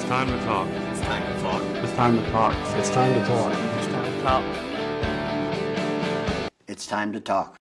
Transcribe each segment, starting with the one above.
time to talk. It's time to talk. It's time to talk. It's time to talk. It's time to talk. It's time to talk.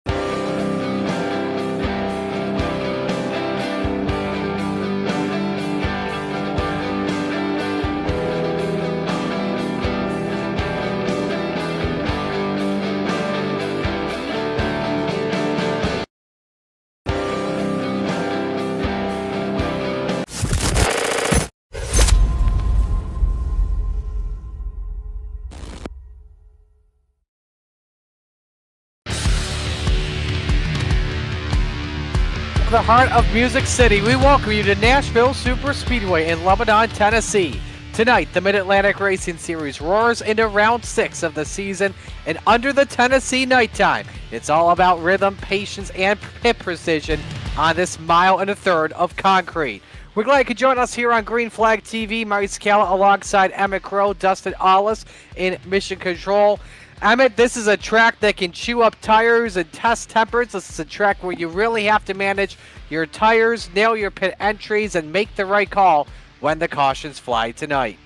The heart of Music City, we welcome you to Nashville Superspeedway in Lebanon, Tennessee. Tonight, the Mid-Atlantic Racing Series roars into round 6 of the season, and under the Tennessee nighttime, it's all about rhythm, patience, and pit precision on this mile and a third of concrete. We're glad you could join us here on Green Flag TV. Murray Scala alongside Emmett Crow, Dustin Ollis in Mission Control. Emmett, this is a track that can chew up tires and test tempers. This is a track where you really have to manage your tires, nail your pit entries, and make the right call when the cautions fly tonight.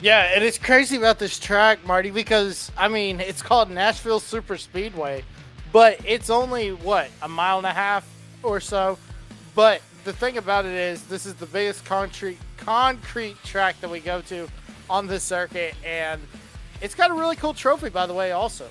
Yeah, and it's crazy about this track, Marty, because, I mean, it's called Nashville Superspeedway, but it's only, a mile and a half or so? But the thing about it is, this is the biggest concrete track that we go to on this circuit, and it's got a really cool trophy, by the way, also.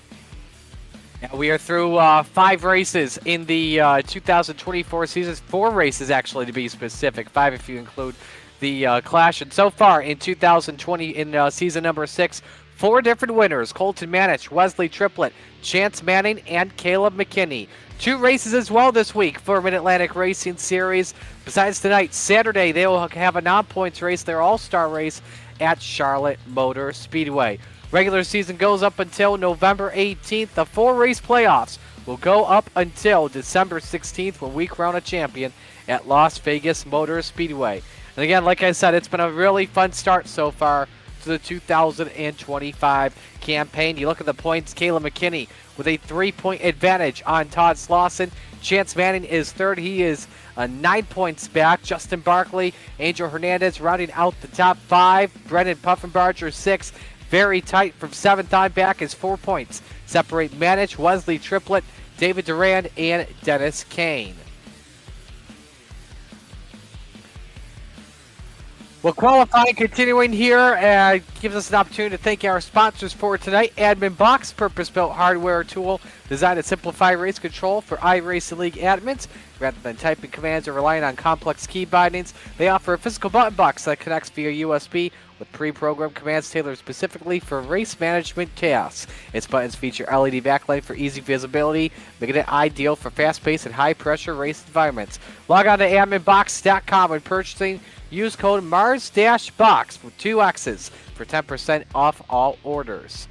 Yeah, we are through 5 races in the 2024 season. 4 races, actually, to be specific. 5 if you include the Clash. And so far in 2020, in season number 6, 4 different winners. Colton Manich, Wesley Triplett, Chance Manning, and Caleb McKinney. 2 races as well this week for Mid-Atlantic Racing Series. Besides tonight, Saturday, they will have a non-points race, their all-star race at Charlotte Motor Speedway. Regular season goes up until November 18th. The 4-race playoffs will go up until December 16th when we crown a champion at Las Vegas Motor Speedway. And again, like I said, it's been a really fun start so far to the 2025 campaign. You look at the points, Caleb McKinney with a 3-point advantage on Todd Slauson. Chance Manning is third. He is 9 points back. Justin Barkley, Angel Hernandez rounding out the top 5. Brendan Puffenbarger 6th. Very tight from 7th on back is 4 points. Separate Manich, Wesley Triplett, David Durand, and Dennis Kane. Well, qualifying continuing here gives us an opportunity to thank our sponsors for tonight. Admin Box, purpose-built hardware tool designed to simplify race control for iRacing League admins. Rather than typing commands or relying on complex key bindings, they offer a physical button box that connects via USB with pre-programmed commands tailored specifically for race management tasks. Its buttons feature LED backlight for easy visibility, making it ideal for fast-paced and high-pressure race environments. Log on to adminbox.com when purchasing. Use code MARS-BOX with 2 X's for 10% off all orders.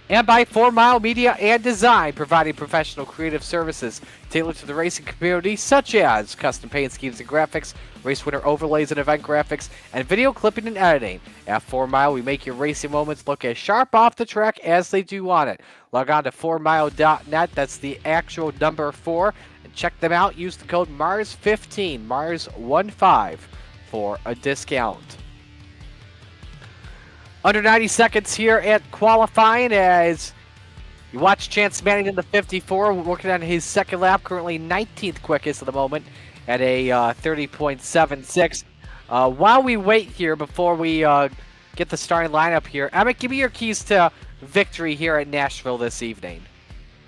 And by 4 Mile Media and Design, providing professional creative services tailored to the racing community, such as custom paint schemes and graphics, race winner overlays and event graphics, and video clipping and editing. At 4 Mile, we make your racing moments look as sharp off the track as they do on it. Log on to 4mile.net, that's the actual number 4, and check them out. Use the code MARS15, MARS15, for a discount. Under 90 seconds here at qualifying as you watch Chance Manning in the 54, working on his second lap, currently 19th quickest at the moment at a 30.76. While we wait here before we get the starting lineup here, Emmett, give me your keys to victory here at Nashville this evening.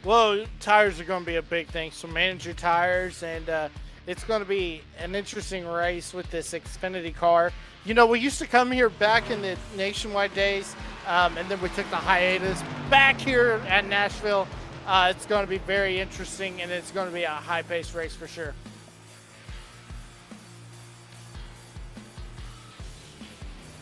Well, tires are going to be a big thing, so manage your tires, and it's going to be an interesting race with this Xfinity car. You know, we used to come here back in the nationwide days, and then we took the hiatus back here at Nashville. It's going to be very interesting, and it's going to be a high-paced race for sure.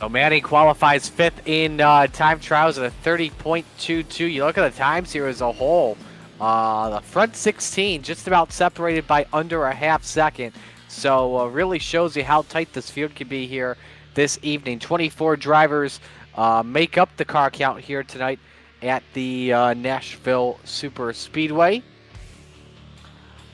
So Manning qualifies 5th in time trials at a 30.22. You look at the times here as a whole. The front 16 just about separated by under a half second. So really shows you how tight this field can be here this evening. 24 drivers make up the car count here tonight at the Nashville Superspeedway. It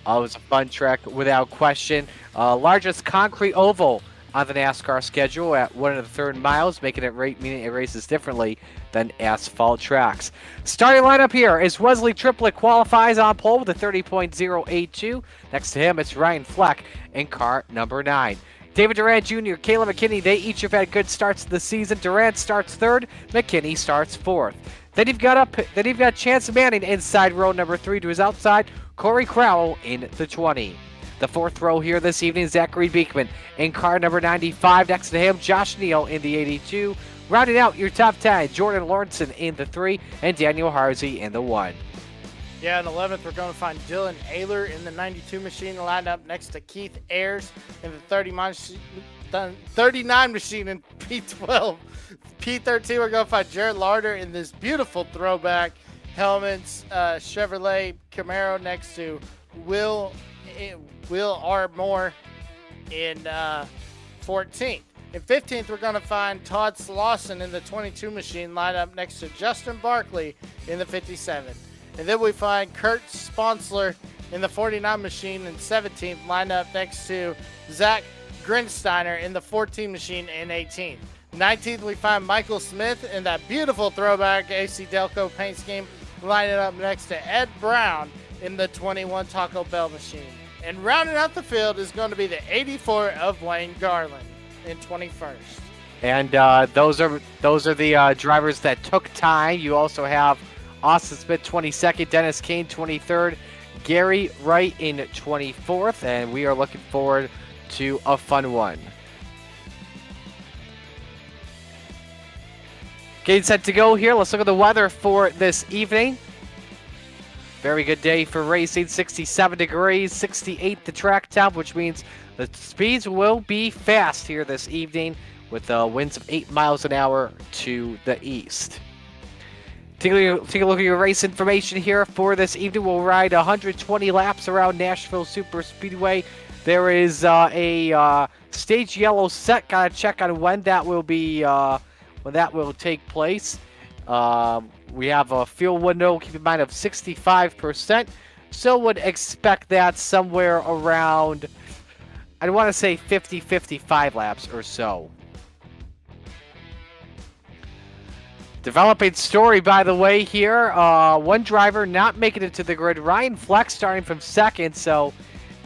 was a fun track without question. Largest concrete oval on the NASCAR schedule at 1 1/3 miles, meaning it races differently than asphalt tracks. Starting lineup here is Wesley Triplett qualifies on pole with a 30.082. Next to him, it's Ryan Fleck in car number 9. David Durant Jr., Caleb McKinney, they each have had good starts to the season. Durant starts 3rd, McKinney starts 4th. Then you've got Chance Manning inside row number 3 to his outside, Corey Crowell in the 20. The 4th row here this evening, Zachary Beekman in car number 95. Next to him, Josh Neal in the 82. Rounding out your top 10, Jordan Lawrenson in the 3 and Daniel Harsey in the 1. Yeah, in 11th, we're going to find Dylan Ayler in the 92 machine lined up next to Keith Ayers in the 39 machine in P12. P13, we're going to find Jared Larder in this beautiful throwback helmets Chevrolet Camaro next to Will R. Moore in 14th. In 15th, we're going to find Todd Slauson in the 22 machine lineup next to Justin Barkley in the 57. And then we find Kurt Sponsler in the 49 machine in 17th lineup next to Zach Grinsteiner in the 14 machine in 18th. 19th, we find Michael Smith in that beautiful throwback AC Delco paint scheme lining up next to Ed Brown in the 21 Taco Bell machine. And rounding out the field is going to be the 84 of Wayne Garland in 21st. And those are the drivers that took time. You also have Austin Smith 22nd, Dennis Kane 23rd, Gary Wright in 24th, and we are looking forward to a fun one. Getting set to go here. Let's look at the weather for this evening. Very good day for racing. 67 degrees, 68 the track temp, which means the speeds will be fast here this evening with winds of 8 miles an hour to the east. Take a look at your race information here for this evening. We'll ride 120 laps around Nashville Superspeedway. There is a stage yellow set. Gotta check on when that will be when that will take place. We have a fuel window, keep in mind, of 65%. So would expect that somewhere around, I want to say 50-55 laps or so. Developing story, by the way, here. One driver not making it to the grid. Ryan Fleck starting from 2nd, so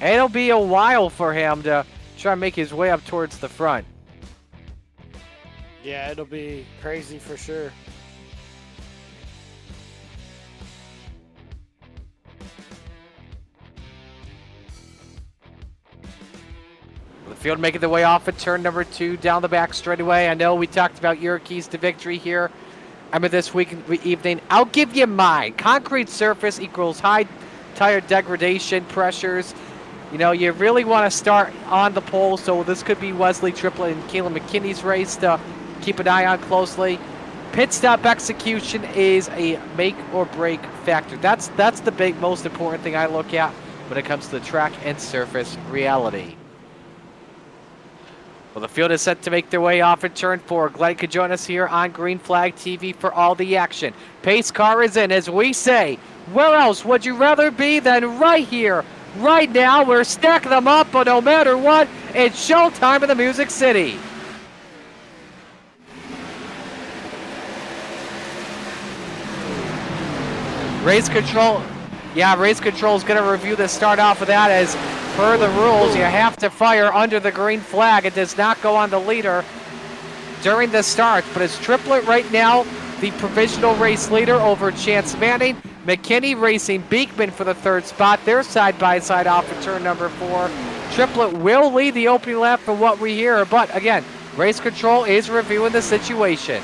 it'll be a while for him to try and make his way up towards the front. Yeah, it'll be crazy for sure. The field making their way off at turn number 2 down the back straightaway. I know we talked about your keys to victory here. This evening. I'll give you mine. Concrete surface equals high tire degradation pressures. You know, you really want to start on the pole, so this could be Wesley Triplett and Caleb McKinney's race to keep an eye on closely. Pit stop execution is a make or break factor. That's the most important thing I look at when it comes to the track and surface reality. Well, the field is set to make their way off at turn 4. Glenn could join us here on Green Flag TV for all the action. Pace car is in, as we say. Where else would you rather be than right here, right now? We're stacking them up, but no matter what, it's showtime in the Music City. Race control. Yeah, race control is going to review the start off with that. As per the rules, you have to fire under the green flag. It does not go on the leader during the start, but it's Triplett right now, the provisional race leader over Chance Manning. McKinney racing Beekman for the 3rd spot. They're side by side off at turn number 4. Triplett will lead the opening lap from what we hear, but again, race control is reviewing the situation.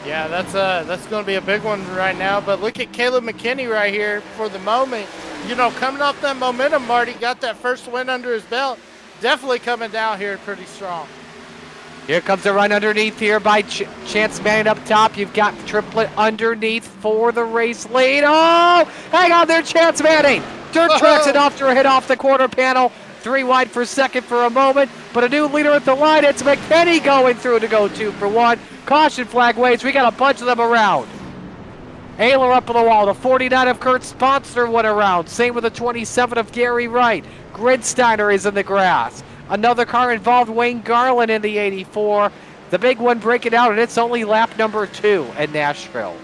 Yeah, that's going to be a big one right now. But look at Caleb McKinney right here for the moment. You know, coming off that momentum, Marty got that first win under his belt. Definitely coming down here pretty strong. Here comes the run underneath here by Chance Manning up top. You've got Triplett underneath for the race lead. Oh, hang on there, Chance Manning. Dirt tracks it off to a hit off the quarter panel. 3 wide for 2nd for a moment, but a new leader at the line. It's McKinney going through to go 2 for 1. Caution flag waves. We got a bunch of them around. Ayler up on the wall. The 49 of Kurt Sponsor went around. Same with the 27 of Gary Wright. Gridsteiner is in the grass. Another car involved, Wayne Garland in the 84. The big one breaking out, and it's only lap number 2 at Nashville.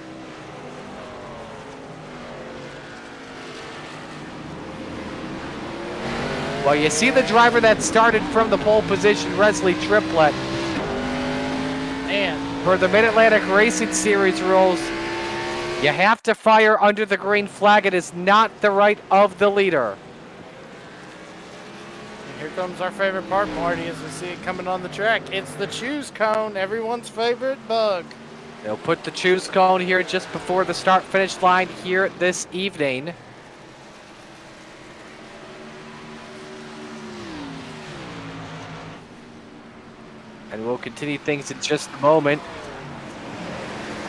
Well, you see the driver that started from the pole position, Wesley Triplett. And For the Mid-Atlantic Racing Series rules, you have to fire under the green flag. It is not the right of the leader. here comes our favorite part, Marty, as we see it coming on the track. It's the choose cone, everyone's favorite bug. They'll put the choose cone here just before the start-finish line here this evening. And we'll continue things in just a moment.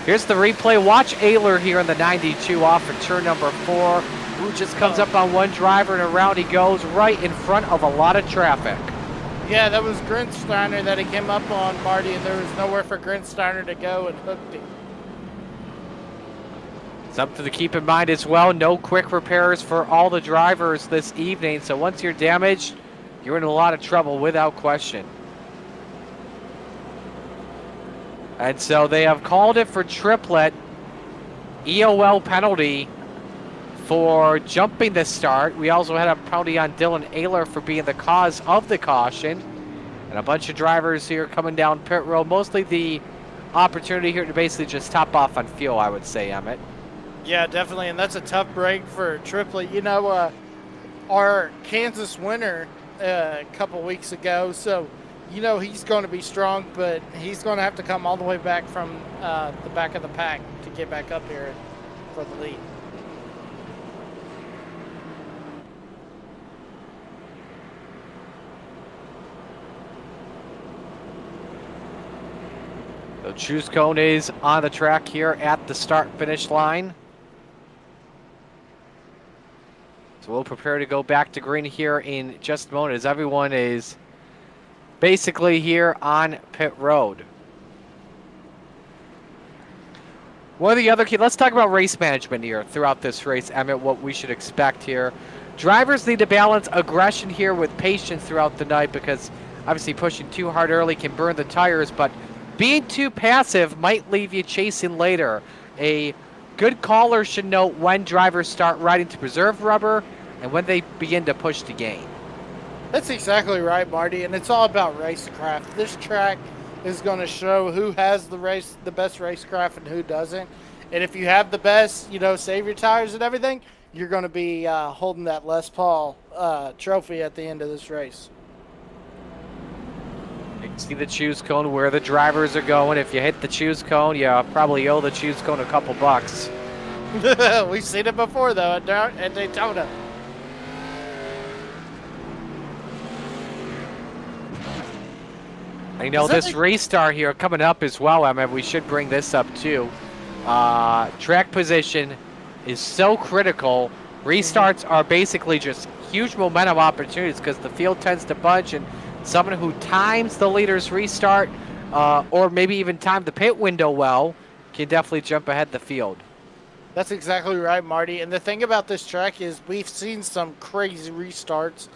Here's the replay. Watch Ayler here in the 92 off of turn number 4, who just comes up on one driver and around he goes right in front of a lot of traffic. Yeah, that was Grinsteiner that he came up on, Marty, and there was nowhere for Grinsteiner to go and hooked him. Something to keep in mind as well, no quick repairs for all the drivers this evening, so once you're damaged, you're in a lot of trouble without question. And so they have called it for Triplett, EOL penalty for jumping the start. We also had a penalty on Dylan Ayler for being the cause of the caution. And a bunch of drivers here coming down pit road. Mostly the opportunity here to basically just top off on fuel, I would say, Emmett. Yeah, definitely, and that's a tough break for Triplett. You know, our Kansas winner a couple weeks ago, so you know he's going to be strong, but he's going to have to come all the way back from the back of the pack to get back up here for the lead. So choose cone is on the track here at the start-finish line. So we'll prepare to go back to green here in just a moment as everyone is basically here on pit road. One of the other key, let's talk about race management here throughout this race, Emmett, what we should expect here. Drivers need to balance aggression here with patience throughout the night because obviously pushing too hard early can burn the tires, but being too passive might leave you chasing later. A good caller should know when drivers start riding to preserve rubber and when they begin to push to gain. That's exactly right, Marty, and it's all about racecraft. This track is going to show who has the best racecraft and who doesn't. And if you have the best, you know, save your tires and everything, you're going to be holding that Les Paul trophy at the end of this race. You can see the choose cone where the drivers are going. If you hit the choose cone, you probably owe the choose cone a couple bucks. We've seen it before, though, at Daytona. I know this restart here coming up as well. I mean, we should bring this up too. Track position is so critical. Restarts are basically just huge momentum opportunities because the field tends to bunch, and someone who times the leader's restart or maybe even time the pit window well can definitely jump ahead the field. That's exactly right, Marty. And the thing about this track is we've seen some crazy restarts.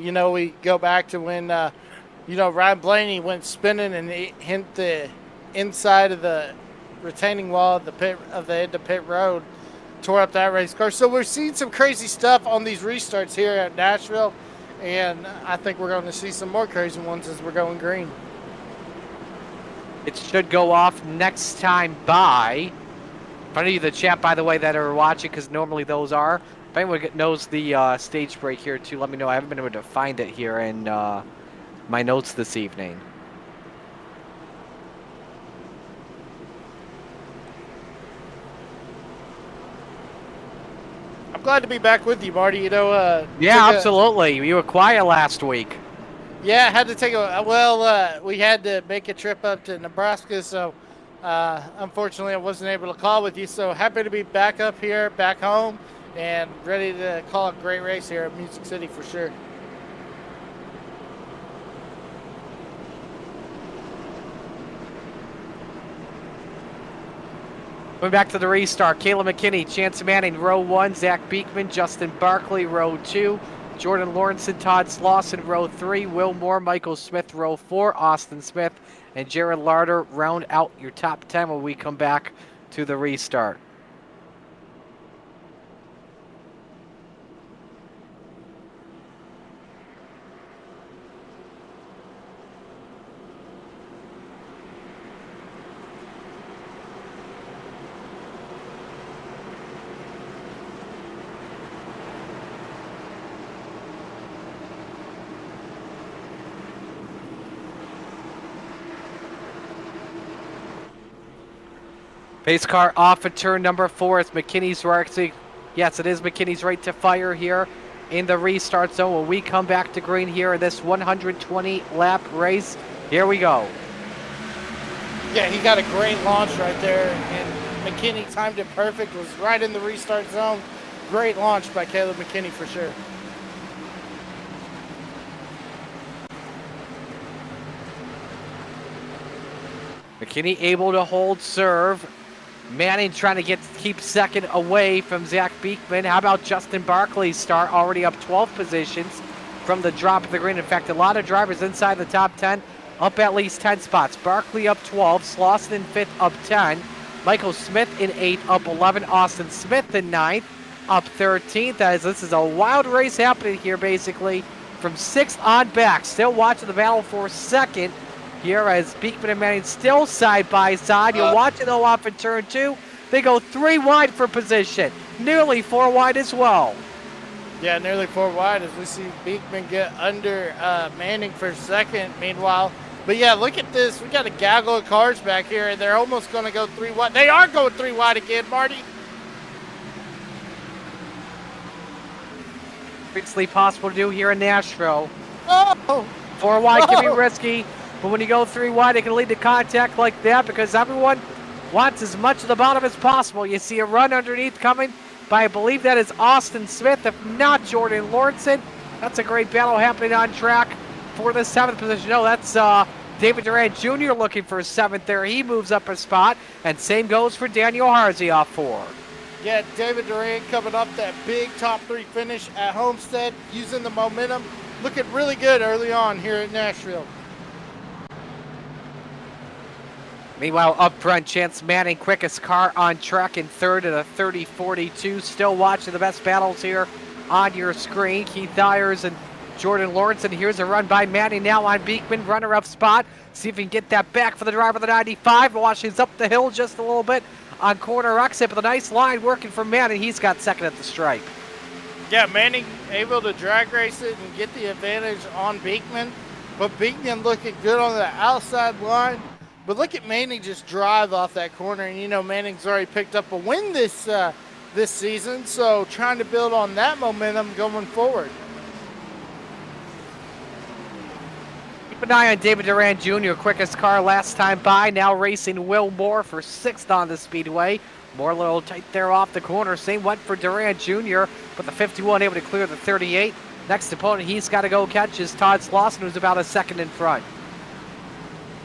You know, we go back to when you know, Ryan Blaney went spinning and it hit the inside of the retaining wall of the end of pit road, tore up that race car. So we're seeing some crazy stuff on these restarts here at Nashville, and I think we're going to see some more crazy ones as we're going green. It should go off next time by. For any of the chat, by the way, that are watching, because normally those are. If anyone knows the stage break here too, let me know. I haven't been able to find it here in my notes this evening. I'm glad to be back with you, Marty. You know, yeah, absolutely. You were quiet last week. Yeah, I had to take we had to make a trip up to Nebraska, so unfortunately I wasn't able to call with you. So happy to be back up here, back home, and ready to call a great race here at Music City for sure. Going back to the restart, Caleb McKinney, Chance Manning, row 1, Zach Beekman, Justin Barkley, row 2, Jordan Lawrence, Todd Slauson, row 3, Will Moore, Michael Smith, row 4, Austin Smith, and Jared Larder round out your top 10 when we come back to the restart. Pace car off at turn number 4. It's McKinney's right. Yes, it is McKinney's right to fire here in the restart zone when we come back to green here in this 120 lap race. Here we go. Yeah, he got a great launch right there, and McKinney timed it perfect, was right in the restart zone. Great launch by Caleb McKinney for sure. McKinney able to hold serve. Manning trying to keep second away from Zach Beekman. How about Justin Barkley's start, already up 12 positions from the drop of the green. In fact, a lot of drivers inside the top 10, up at least 10 spots. Barkley up 12, Slauson in 5th, up 10. Michael Smith in 8th, up 11. Austin Smith in 9th, up 13th. As this is a wild race happening here, basically, from 6th on back. Still watching the battle for second here as Beekman and Manning still side by side. You're watching though off in turn 2. They go 3 wide for position. Nearly 4 wide as well. Yeah, nearly 4 wide as we see Beekman get under Manning for second. Meanwhile, but yeah, look at this. We got a gaggle of cars back here, and they're almost going to go 3 wide. They are going 3 wide again, Marty. Previously possible to do here in Nashville. Oh! 4 wide can be risky. But when you go 3 wide, it can lead to contact like that because everyone wants as much of the bottom as possible. You see a run underneath coming by, I believe that is Austin Smith, if not Jordan Lawrence. That's a great battle happening on track for the 7th position. No, that's David Durant Jr. looking for 7th there. He moves up a spot, and same goes for Daniel Harsey off 4. Yeah, David Durant coming up that big top 3 finish at Homestead, using the momentum. Looking really good early on here at Nashville. Meanwhile, up front, Chance Manning, quickest car on track in 3rd at a 30.42. Still watching the best battles here on your screen. Keith Dyers and Jordan Lawrence. And here's a run by Manning now on Beekman, runner-up spot. See if he can get that back for the driver of the 95. Washes up the hill just a little bit on corner exit, but a nice line working for Manning. He's got second at the stripe. Yeah, Manning able to drag race it and get the advantage on Beekman. But Beekman looking good on the outside line. But look at Manning just drive off that corner, and you know Manning's already picked up a win this season, so trying to build on that momentum going forward. Keep an eye on David Durant Jr., quickest car last time by, now racing Will Moore for 6th on the speedway. Moore a little tight there off the corner. Same went for Durant Jr., but the 51 able to clear the 38. Next opponent he's got to go catch is Todd Slauson, who's about a 2nd in front.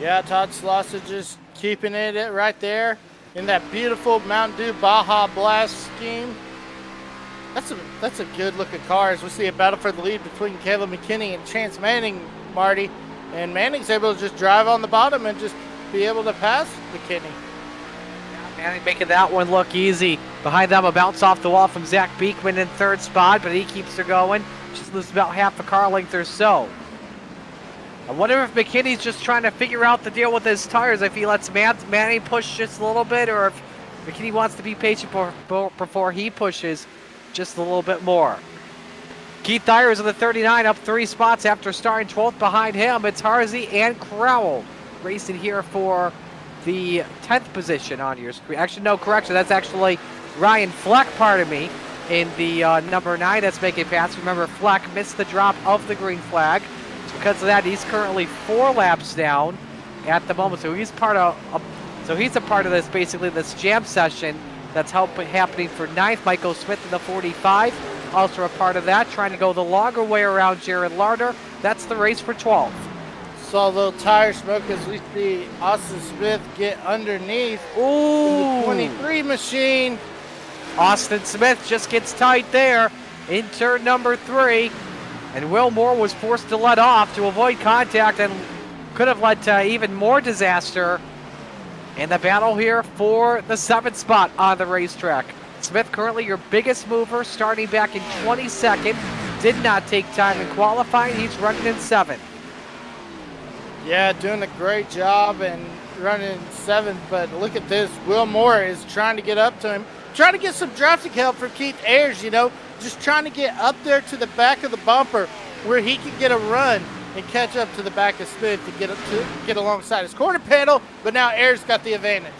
Yeah, Todd Slauson just keeping it right there in that beautiful Mountain Dew Baja Blast scheme. That's a good looking car as we see a battle for the lead between Caleb McKinney and Chance Manning, Marty. And Manning's able to just drive on the bottom and just be able to pass McKinney. Yeah, Manning making that one look easy. Behind them, a bounce off the wall from Zach Beekman in 3rd spot, but he keeps her going. Just loses about half a car length or so. I wonder if McKinney's just trying to figure out the deal with his tires, if he lets Manning push just a little bit, or if McKinney wants to be patient before he pushes just a little bit more. Keith Dyers in the 39, up 3 spots after starting 12th. Behind him, it's Harsey and Crowell racing here for the 10th position on your screen. Actually, no, correction. That's actually Ryan Fleck, pardon me, in the number 9 that's making pass. Remember, Fleck missed the drop of the green flag. Because of that, he's currently 4 laps down at the moment. So he's a part of this, basically, this jam session that's happening for 9th. Michael Smith in the 45, also a part of that, trying to go the longer way around Jared Larder. That's the race for 12th. Saw a little tire smoke as we see Austin Smith get underneath Ooh. the 23 machine. Austin Smith just gets tight there in turn number 3. And Will Moore was forced to let off to avoid contact and could have led to even more disaster in the battle here for the 7th spot on the racetrack. Smith currently your biggest mover, starting back in 22nd. Did not take time in qualifying. He's running in 7th. Yeah, doing a great job and running in 7th. But look at this. Will Moore is trying to get up to him. Trying to get some drafting help from Keith Ayers, you know. Just trying to get up there to the back of the bumper where he can get a run and catch up to the back of Smith to get alongside his quarter panel. But now Ayers got the advantage.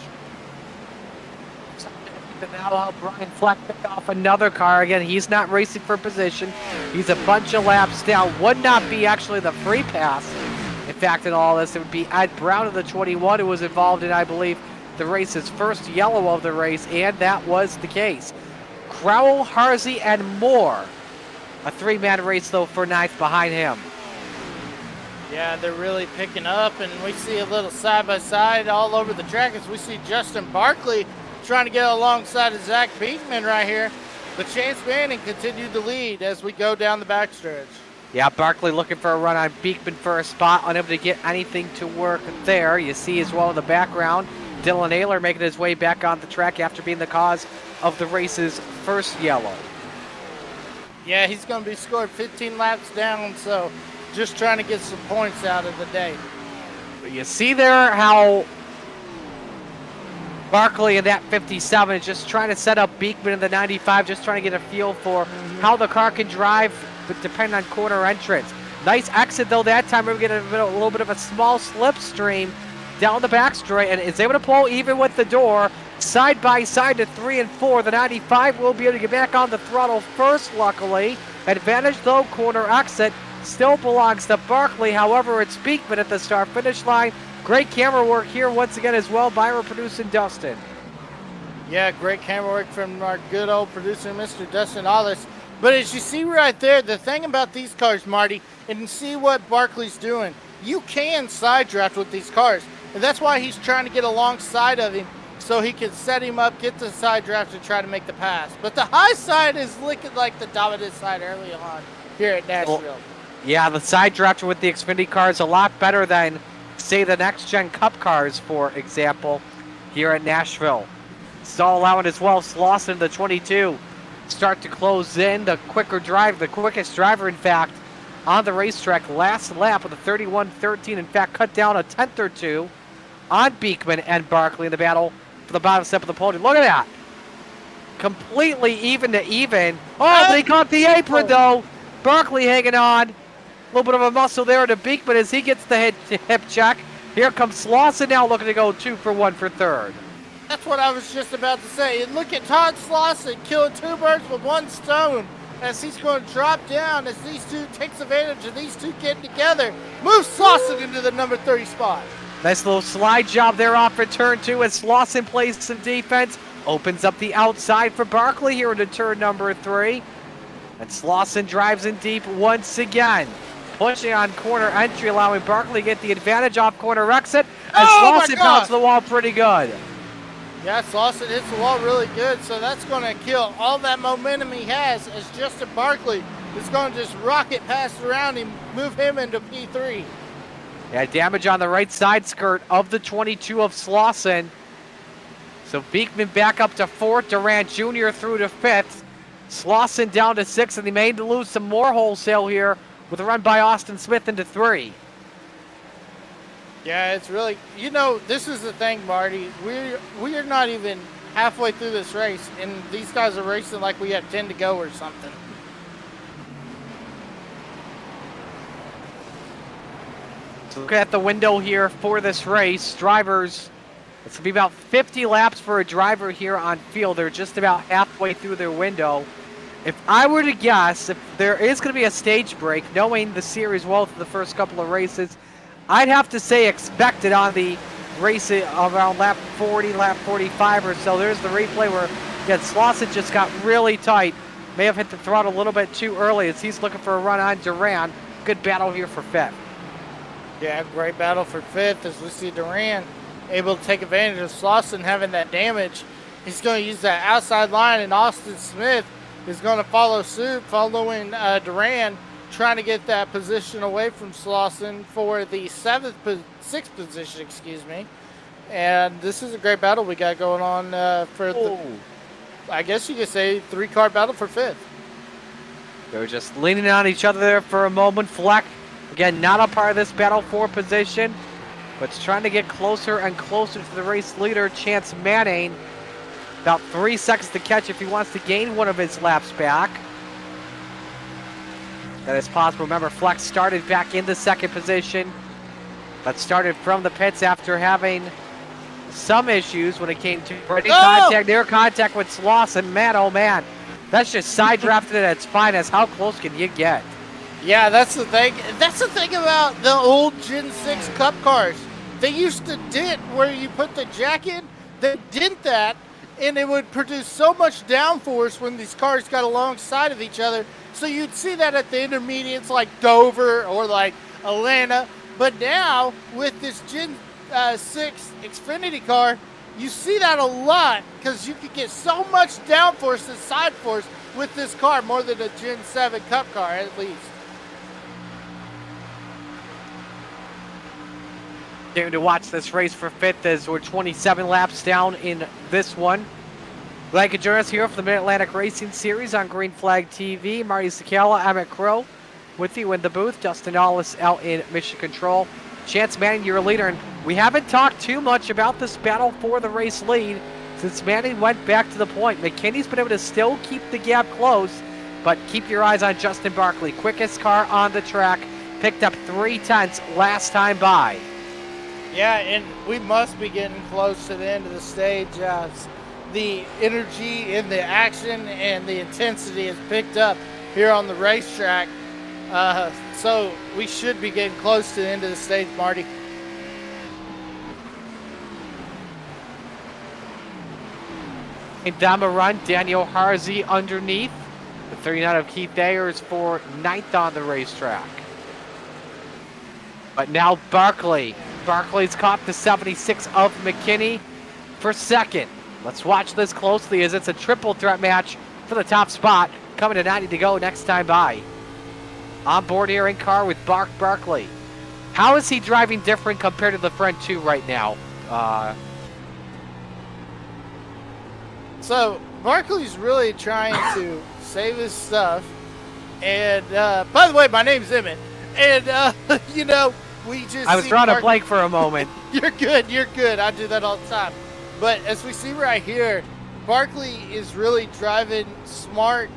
Now Brian Fleck picked off another car. Again, he's not racing for position. He's a bunch of laps down. Would not be actually the free pass. In fact, in all this, it would be Ed Brown of the 21 who was involved in, I believe, the race's first yellow of the race, and that was the case. Crowell, Harsey, and Moore. A 3-man race, though, for 9th behind him. Yeah, they're really picking up, and we see a little side-by-side all over the track as we see Justin Barkley trying to get alongside of Zach Beekman right here. But Chance Manning continued to lead as we go down the backstretch. Yeah, Barkley looking for a run on Beekman for a spot, unable to get anything to work there. You see as well in the background, Dylan Ayler making his way back on the track after being the cause of the race's first yellow. Yeah, he's going to be scored 15 laps down, so just trying to get some points out of the day. But you see there how Barkley in that 57 is just trying to set up Beekman in the 95, just trying to get a feel for how the car can drive, but depending on corner entrance. Nice exit though that time. We're getting a little bit of a small slipstream down the back straight and is able to pull even with the door. Side by side to 3 and 4. The 95 will be able to get back on the throttle first, luckily. Advantage though, corner exit still belongs to Barkley. However, it's Beekman at the start finish line. Great camera work here once again as well by our producer Dustin. Yeah, great camera work from our good old producer, Mr. Dustin Ollis. But as you see right there, the thing about these cars, Marty, and see what Barkley's doing, you can side draft with these cars. And that's why he's trying to get alongside of him so he can set him up, get the side draft, and try to make the pass. But the high side is looking like the dominant side early on here at Nashville. Well, yeah, the side drafter with the Xfinity car is a lot better than, say, the next-gen Cup cars, for example, here at Nashville. Stall allowing as well, Slauson the 22. Start to close in, the quickest driver, in fact, on the racetrack. Last lap with a 31-13, in fact, cut down a tenth or two on Beekman and Barkley in the battle for the bottom step of the podium. Look at that. Completely even to even. Oh, but he caught the apron, though. Barkley hanging on. A little bit of a muscle there to Beekman as he gets the hip check. Here comes Slauson now looking to go 2 for 1 for third. That's what I was just about to say. And look at Todd Slauson killing 2 birds with 1 stone as he's going to drop down as these two takes advantage of these two getting together. Moves Slauson into the number 30 spot. Nice little slide job there off of turn 2 as Slauson plays some defense. Opens up the outside for Barkley here into turn number 3. And Slauson drives in deep once again. Pushing on corner entry, allowing Barkley to get the advantage off corner exit. And Slauson bounced the wall pretty good. Yeah, Slauson hits the wall really good, so that's going to kill all that momentum he has as Justin Barkley is going to just rocket past around him, move him into P3. Yeah, damage on the right side skirt of the 22 of Slauson. So Beekman back up to 4th, Durant Jr. through to 5th. Slauson down to 6th, and he may lose some more wholesale here with a run by Austin Smith into 3. Yeah, it's really, you know, this is the thing, Marty. We're not even halfway through this race, and these guys are racing like we have 10 to go or something. So look at the window here for this race. Drivers, it's going to be about 50 laps for a driver here on field. They're just about halfway through their window. If I were to guess, if there is going to be a stage break, knowing the series well for the first couple of races, I'd have to say expect it on the race around lap 40, lap 45 or so. There's the replay where, again, Slauson just got really tight. May have hit the throttle a little bit too early as he's looking for a run on Duran. Good battle here for 5th. Yeah, great battle for fifth as we see Duran able to take advantage of Slauson having that damage. He's going to use that outside line, and Austin Smith is going to follow suit, following Duran, trying to get that position away from Slauson for the sixth position, excuse me. And this is a great battle we got going on for the, I guess you could say, 3-car battle for fifth. They're just leaning on each other there for a moment. Fleck, again, not a part of this battle for position, but trying to get closer and closer to the race leader, Chance Manning. About 3 seconds to catch if he wants to gain one of his laps back. That is possible. Remember, Fleck started back in the second position, but started from the pits after having some issues when it came to near contact with Slauson. Man, oh man, that's just side drafted at its finest. How close can you get? Yeah, that's the thing. That's the thing about the old Gen 6 Cup cars. They used to dent where you put the jack in. They dent that, and it would produce so much downforce when these cars got alongside of each other. So you'd see that at the intermediates like Dover or like Atlanta. But now, with this Gen 6 Xfinity car, you see that a lot because you could get so much downforce and side force with this car, more than a Gen 7 Cup car at least. Game to watch this race for fifth as we're 27 laps down in this one. Glad you could join us here for the Mid-Atlantic Racing Series on Green Flag TV. Marty Sakala, Emmett Crow with you in the booth. Justin Allis out in Mission Control. Chance Manning, your leader. And we haven't talked too much about this battle for the race lead since Manning went back to the point. McKinney's been able to still keep the gap close, but keep your eyes on Justin Barkley. Quickest car on the track. Picked up 3/10 last time by. Yeah, and we must be getting close to the end of the stage. The energy and the action and the intensity is picked up here on the racetrack. So we should be getting close to the end of the stage, Marty. And down the run, Daniel Harzy underneath. The 39 of Keith Ayers for 9th on the racetrack. But now Barkley. Barkley's caught the 76 of McKinney for second. Let's watch this closely as it's a triple threat match for the top spot. Coming to 90 to go next time by. On board here in car with Barkley. How is he driving different compared to the front two right now? So Barkley's really trying to save his stuff. And by the way, my name's Emmett. And, you know, we just I was drawing a blank for a moment. You're good. You're good. I do that all the time. But as we see right here, Barkley is really driving smart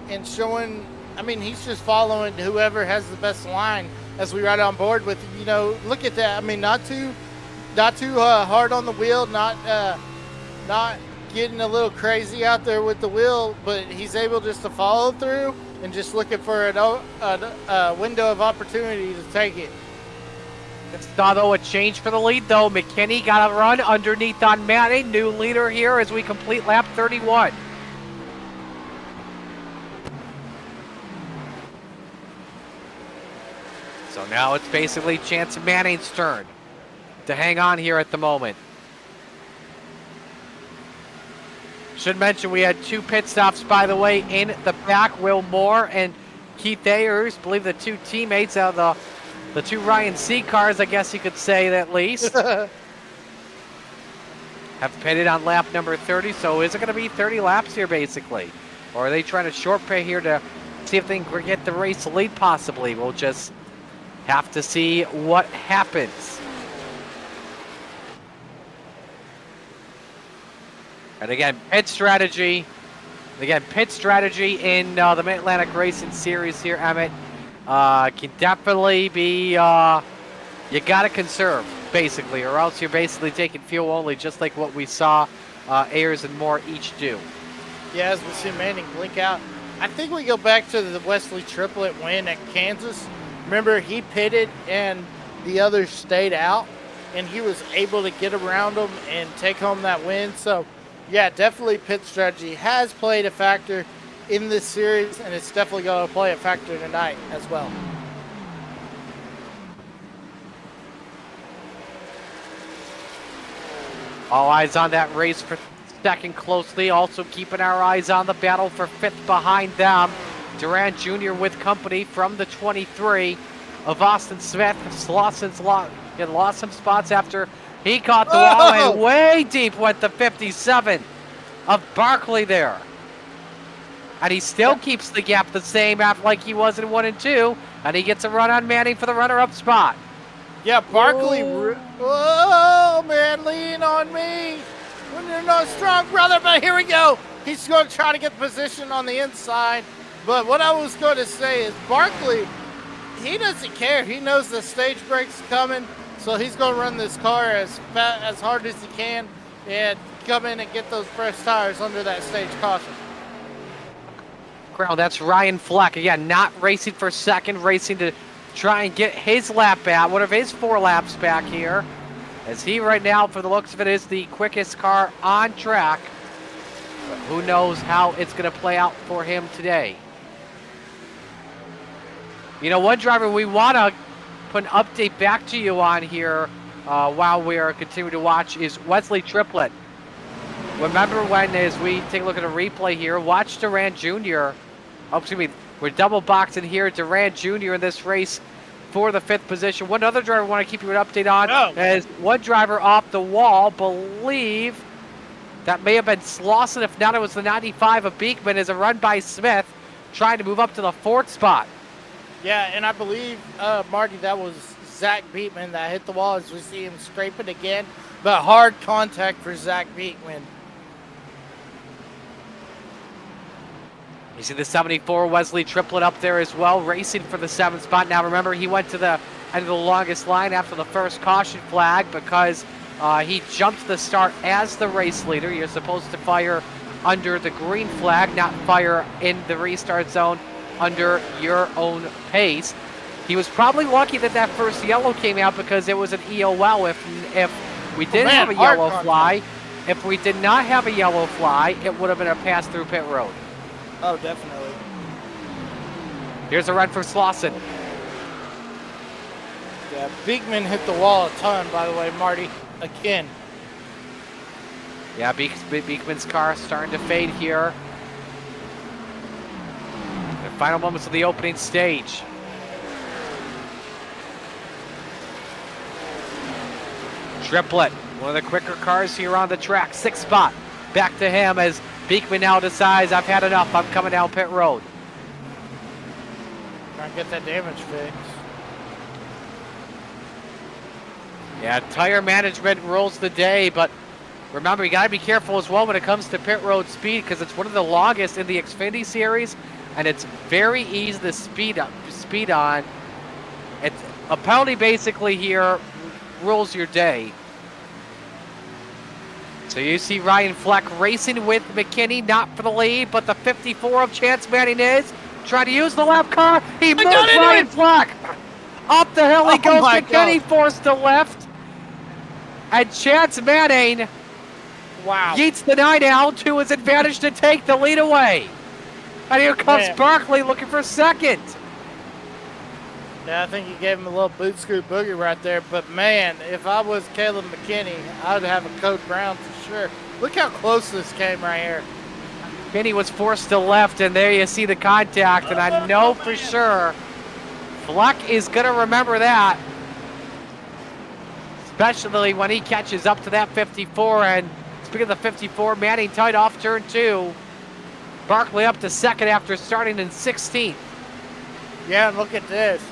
and showing, I mean, he's just following whoever has the best line as we ride on board with, you know, look at that. I mean, not too hard on the wheel, not getting a little crazy out there with the wheel, but he's able just to follow through and just looking for a window of opportunity to take it. Saw though a change for the lead though. McKinney got a run underneath on Manning. New leader here as we complete lap 31. So now it's basically Chance Manning's turn to hang on here at the moment. Should mention we had 2 pit stops, by the way, in the back. Will Moore and Keith Ayers, believe the 2 teammates out of the 2 Ryan C cars, I guess you could say at least, have pitted on lap number 30. So is it going to be 30 laps here basically? Or are they trying to short pit here to see if they can get the race lead possibly? We'll just have to see what happens. And again, pit strategy. Again, pit strategy in the Mid-Atlantic Racing Series here, Emmett. Can definitely be, you got to conserve, basically, or else you're basically taking fuel only, just like what we saw Ayers and Moore each do. Yeah, as we see Manning blink out. I think we go back to the Wesley Triplet win at Kansas. Remember, he pitted and the others stayed out, and he was able to get around them and take home that win. So, yeah, definitely pit strategy has played a factor in this series, and it's definitely going to play a factor tonight as well. All eyes on that race for second closely. Also keeping our eyes on the battle for fifth behind them. Durant Jr. with company from the 23 of Austin Smith. Slausson's lost some spots after he caught the wall, and way deep went the 57 of Barkley there. And he still keeps the gap the same like he was in 1 and 2, and he gets a run on Manning for the runner-up spot. Yeah, Barkley. Oh, man, lean on me when you're not strong, brother. But here we go. He's going to try to get position on the inside. But what I was going to say is Barkley, he doesn't care. He knows the stage break's coming, so he's going to run this car as hard as he can and come in and get those fresh tires under that stage caution. That's Ryan Fleck. Again, not racing for second, racing to try and get his lap back, one of his 4 laps back here. As he right now, for the looks of it, is the quickest car on track. But who knows how it's going to play out for him today. You know, one driver we want to put an update back to you on here while we are continuing to watch is Wesley Triplett. Remember when, as we take a look at a replay here, watch Durant Jr. Oh, excuse me, we're double boxing here. Durant Jr. in this race for the 5th position. One other driver I want to keep you an update on is one driver off the wall. Believe that may have been Slausson. If not, it was the 95 of Beekman as a run by Smith, trying to move up to the 4th spot. Yeah, and I believe, Marty, that was Zach Beekman that hit the wall as we see him scrape it again. But hard contact for Zach Beekman. You see the 74 Wesley Triplett up there as well, racing for the 7th spot. Now remember, he went to the end of the longest line after the first caution flag because he jumped the start as the race leader. You're supposed to fire under the green flag, not fire in the restart zone under your own pace. He was probably lucky that that first yellow came out because it was an EOL. If we didn't have a yellow fly, if we did not have a yellow fly, it would have been a pass through pit road. Oh, definitely. Here's a run for Slausson. Yeah, Beekman hit the wall a ton, by the way, Marty. Again. Yeah, Beekman's car starting to fade here. The final moments of the opening stage. Triplett, one of the quicker cars here on the track. 6th spot. Back to him as Beekman now decides, I've had enough. I'm coming down pit road. Trying to get that damage fixed. Yeah, tire management rules the day, but remember, you got to be careful as well when it comes to pit road speed because it's one of the longest in the Xfinity Series, and it's very easy to speed on. It's a penalty basically here rules your day. So you see Ryan Fleck racing with McKinney, not for the lead, but the 54 of Chance Manning is trying to use the lap car. He moves Ryan Fleck. Up the hill he goes. McKinney forced to left. And Chance Manning yeets the 9 out to his advantage to take the lead away. And here comes Barkley looking for second. Yeah, I think he gave him a little boot screw boogie right there. But, man, if I was Caleb McKinney, I would have a code brown for sure. Look how close this came right here. McKinney was forced to left, and there you see the contact. And I know for sure Fleck is going to remember that, especially when he catches up to that 54. And speaking of the 54, Manning tied off turn 2. Barkley up to second after starting in 16th. Yeah, and look at this.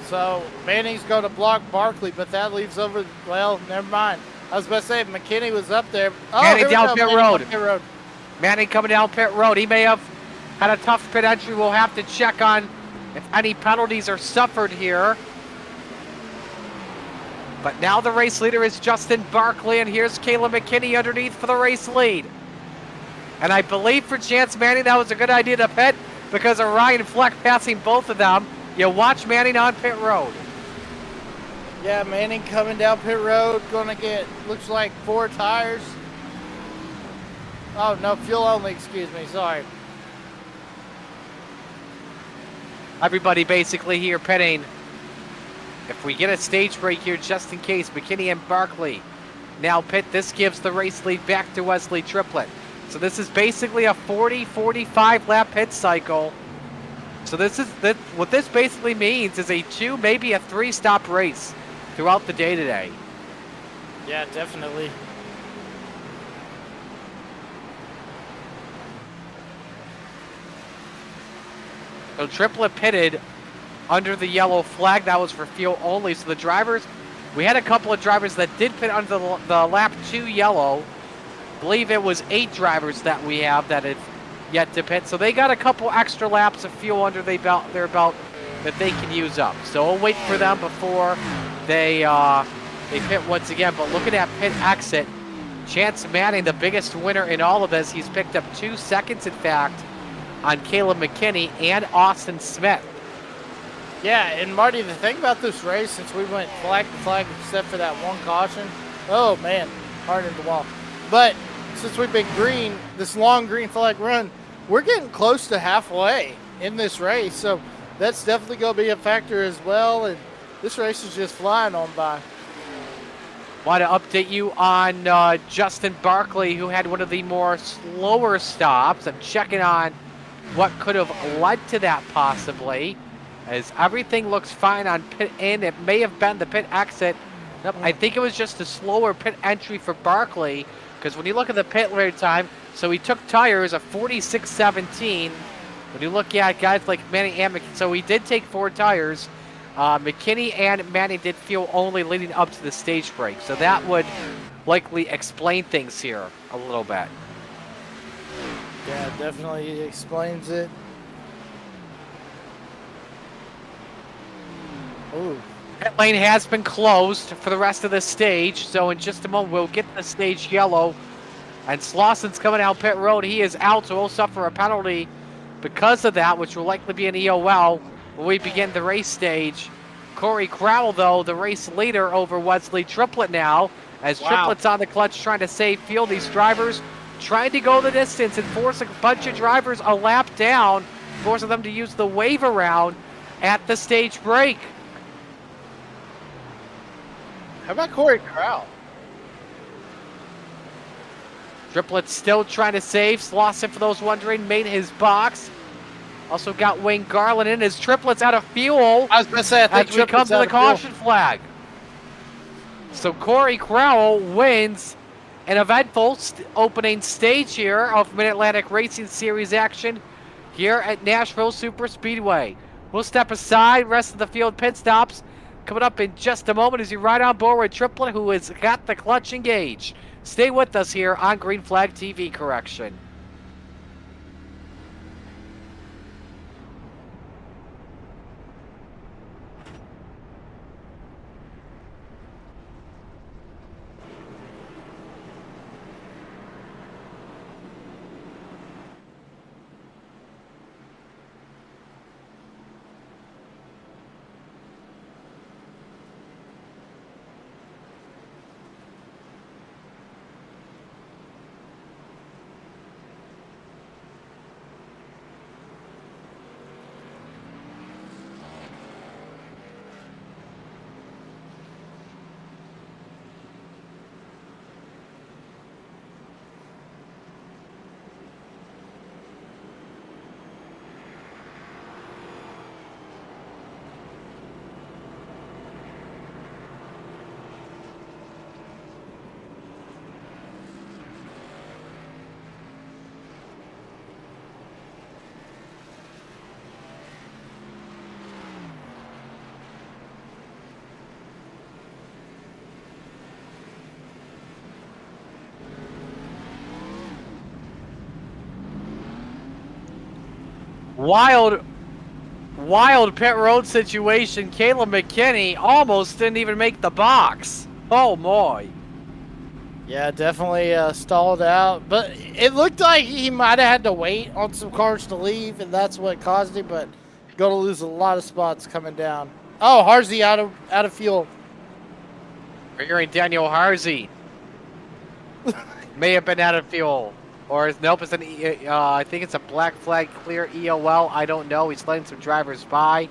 So Manning's going to block Barkley, but that leaves over, well, never mind. I was about to say, if McKinney was up there. Oh, Manning down pit road. Manning coming down pit road. He may have had a tough pit entry. We'll have to check on if any penalties are suffered here. But now the race leader is Justin Barkley, and here's Caleb McKinney underneath for the race lead. And I believe for Chance Manning, that was a good idea to pit because of Ryan Fleck passing both of them. You watch Manning on pit road. Yeah, Manning coming down pit road, going to get, looks like 4 tires. Oh, no, fuel only, excuse me, sorry. Everybody basically here pitting. If we get a stage break here, just in case, McKinney and Barkley now pit. This gives the race lead back to Wesley Triplett. So this is basically a 40-45 lap pit cycle. So what this basically means is a 2, maybe a 3 stop race throughout the day today. Yeah, definitely. So Triplett pitted under the yellow flag. That was for fuel only. So the drivers, we had a couple of drivers that did pit under the lap 2 yellow. I believe it was 8 drivers that we have that have yet to pit. So they got a couple extra laps of fuel under their belt that they can use up. So we'll wait for them before they pit once again. But looking at pit exit, Chance Manning, the biggest winner in all of this. He's picked up 2 seconds, in fact, on Caleb McKinney and Austin Smith. Yeah, and Marty, the thing about this race, since we went flag to flag except for that one caution, oh man, hard in the wall. But since we've been green, this long green flag run, we're getting close to halfway in this race. So that's definitely going to be a factor as well. And this race is just flying on by. Want to update you on Justin Barkley, who had one of the more slower stops. I'm checking on what could have led to that possibly, as everything looks fine on pit in. It may have been the pit exit. Nope, I think it was just a slower pit entry for Barkley, because when you look at the pit rate time, so he took tires of 46.17. When you look at guys like Manning and McKinney, so he did take 4 tires. McKinney and Manning did fuel only leading up to the stage break, so that would likely explain things here a little bit. Yeah, definitely explains it. Ooh. Pit lane has been closed for the rest of the stage, so in just a moment we'll get the stage yellow. And Slaussen's coming out pit road. He is out, so he'll suffer a penalty because of that, which will likely be an EOL when we begin the race stage. Corey Crowell, though, the race leader over Wesley Triplett now, as Triplett's on the clutch trying to save fuel. These drivers trying to go the distance and force a bunch of drivers a lap down, forcing them to use the wave around at the stage break. How about Corey Crowell? Triplett still trying to save. Slauson, for those wondering, made his box. Also got Wayne Garland in as Triplett's out of fuel. I was going to say, I think as we come to the caution flag. So Corey Crowell wins an eventful opening stage here of Mid-Atlantic Racing Series action here at Nashville Superspeedway. We'll step aside, rest of the field pit stops coming up in just a moment as you ride on board with Triplett, who has got the clutch engaged. Stay with us here on Green Flag TV Correction. Wild pit road situation. Caleb McKinney almost didn't even make the box. Oh, my. Yeah, definitely stalled out. But it looked like he might have had to wait on some cars to leave, and that's what caused it. But going to lose a lot of spots coming down. Oh, Harsey out of fuel. We're hearing Daniel Harsey may have been out of fuel. Or nope, it's I think it's a black flag clear EOL. I don't know. He's letting some drivers by.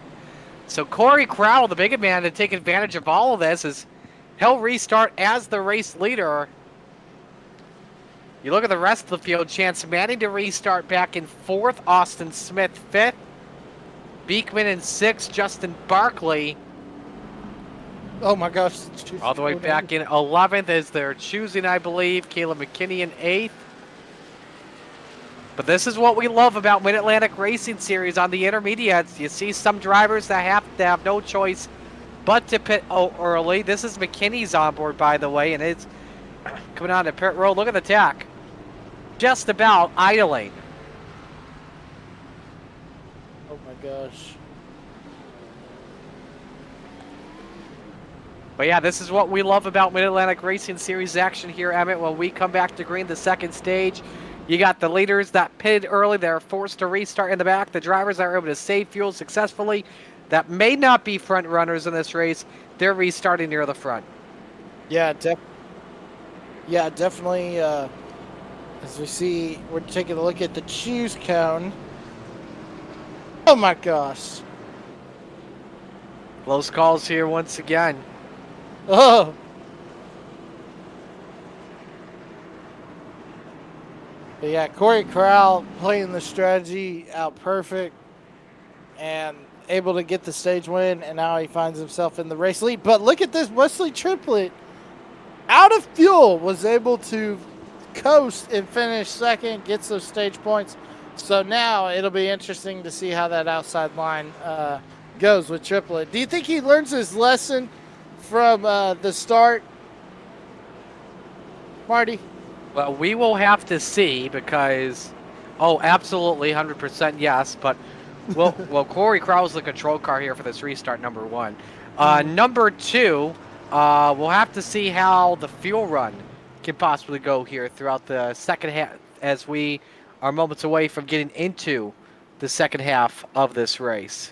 So Corey Crowell, the big man, to take advantage of all of this, is He'll restart as the race leader. You look at the rest of the field, Chance Manning to restart back in 4th, Austin Smith 5th, Beekman in 6th, Justin Barkley Oh my gosh. all the way back in 11th as they're choosing, I believe, Caleb McKinney in 8th. But this is what we love about Mid-Atlantic Racing Series on the intermediates. You see some drivers that have to have no choice but to pit early. This is McKinney's onboard, by the way, and it's coming on to pit road. Look at the tack. Just about idling. Oh my gosh. But yeah, this is what we love about Mid-Atlantic Racing Series action here, Emmett. When we come back to green, the second stage, you got the leaders that pitted early. They're forced to restart in the back. The drivers that are able to save fuel successfully that may not be front runners in this race, they're restarting near the front. Yeah, definitely. As we see, we're taking a look at the choose cone. Oh my gosh. Close calls here once again. Oh. But yeah, Corey Corral playing the strategy out perfect and able to get the stage win, and now he finds himself in the race lead. But look at this, Wesley Triplett, out of fuel, was able to coast and finish second, gets those stage points. So now it'll be interesting to see how that outside line goes with Triplett. Do you think he learns his lesson from the start, Marty? Well, we will have to see because, oh, absolutely, 100% yes. But, well, Corey Crowell's the control car here for this restart, number 1. Number 2, we'll have to see how the fuel run can possibly go here throughout the second half as we are moments away from getting into the second half of this race.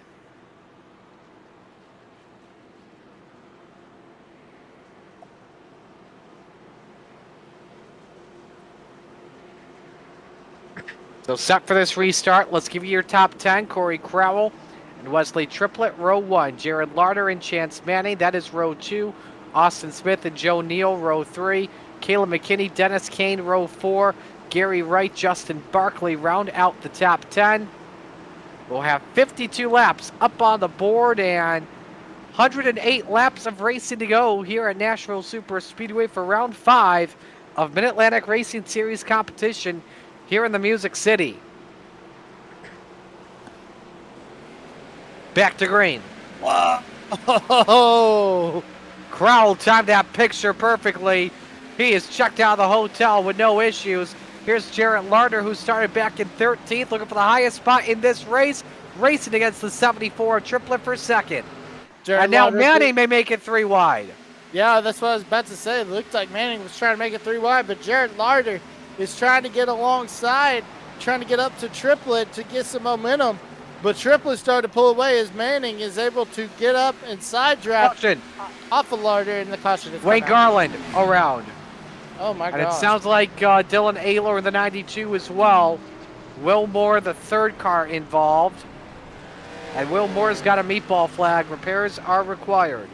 So set for this restart. Let's give you your top 10. Corey Crowell and Wesley Triplett, row 1. Jared Larder and Chance Manning, that is row 2. Austin Smith and Joe Neal, row 3. Caleb McKinney, Dennis Kane, row 4. Gary Wright, Justin Barkley round out the top 10. We'll have 52 laps up on the board and 108 laps of racing to go here at Nashville Superspeedway for round 5 of Mid-Atlantic Racing Series competition here in the Music City. Back to green. Oh! Crowell timed that picture perfectly. He is checked out of the hotel with no issues. Here's Jarrett Larder, who started back in 13th, looking for the highest spot in this race, racing against the 74 Triplett for second. Jared And now Larder, Manning may make it 3 wide. yeah, that's what I was about to say. It looked like Manning was trying to make it 3 wide, but Jared Larder is trying to get alongside, trying to get up to Triplett to get some momentum. But Triplett started to pull away as Manning is able to get up and side draft Caution. off of Larder in the caution. Wayne Garland around. Oh my god. And it sounds like Dylan Ayler in the 92 as well. Will Moore, the third car involved. And Will Moore's got a meatball flag. Repairs are required.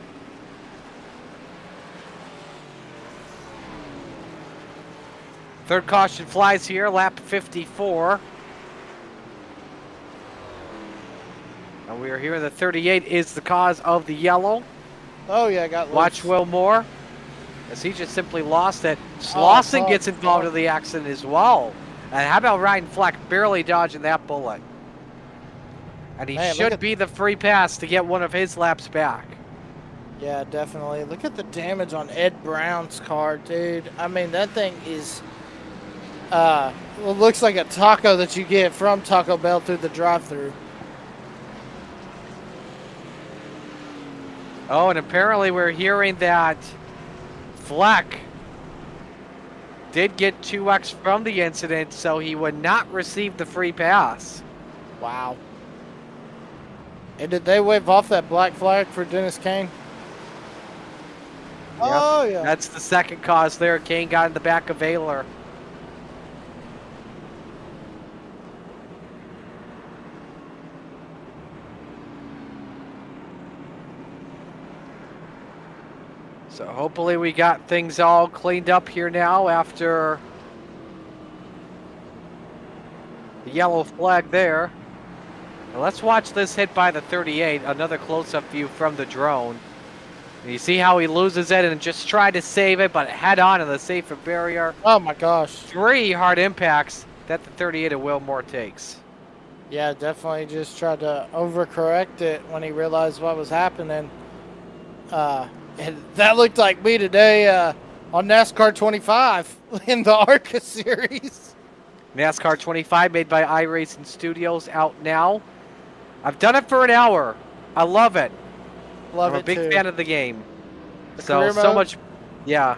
Third caution flies here, lap 54. And we are here in the 38 is the cause of the yellow. Oh yeah, got loose. Watch Will Moore, as he just simply lost it. Slauson gets involved in the accident as well. And how about Ryan Fleck barely dodging that bullet? And he should be the free pass to get one of his laps back. Yeah, definitely. Look at the damage on Ed Brown's car, dude. I mean, that thing is, well, looks like a taco that you get from Taco Bell through the drive-thru. Oh, and apparently we're hearing that Fleck did get 2X from the incident, so he would not receive the free pass. Wow. And did they wave off that black flag for Dennis Kane? Yep. Oh, yeah. That's the second cause there. Kane got in the back of Ayler. So hopefully we got things all cleaned up here now after the yellow flag there. Now let's watch this hit by the 38. Another close-up view from the drone. And you see how he loses it and just tried to save it, but head on to the safer barrier. Oh my gosh. 3 hard impacts that the 38 of Wilmore takes. Yeah, definitely just tried to overcorrect it when he realized what was happening. And that looked like me today on NASCAR 25 in the ARCA series. NASCAR 25 made by iRacing Studios, out now. I've done it for an hour. I love it. Love I'm it a big too. fan of the game. The So career mode? much, yeah.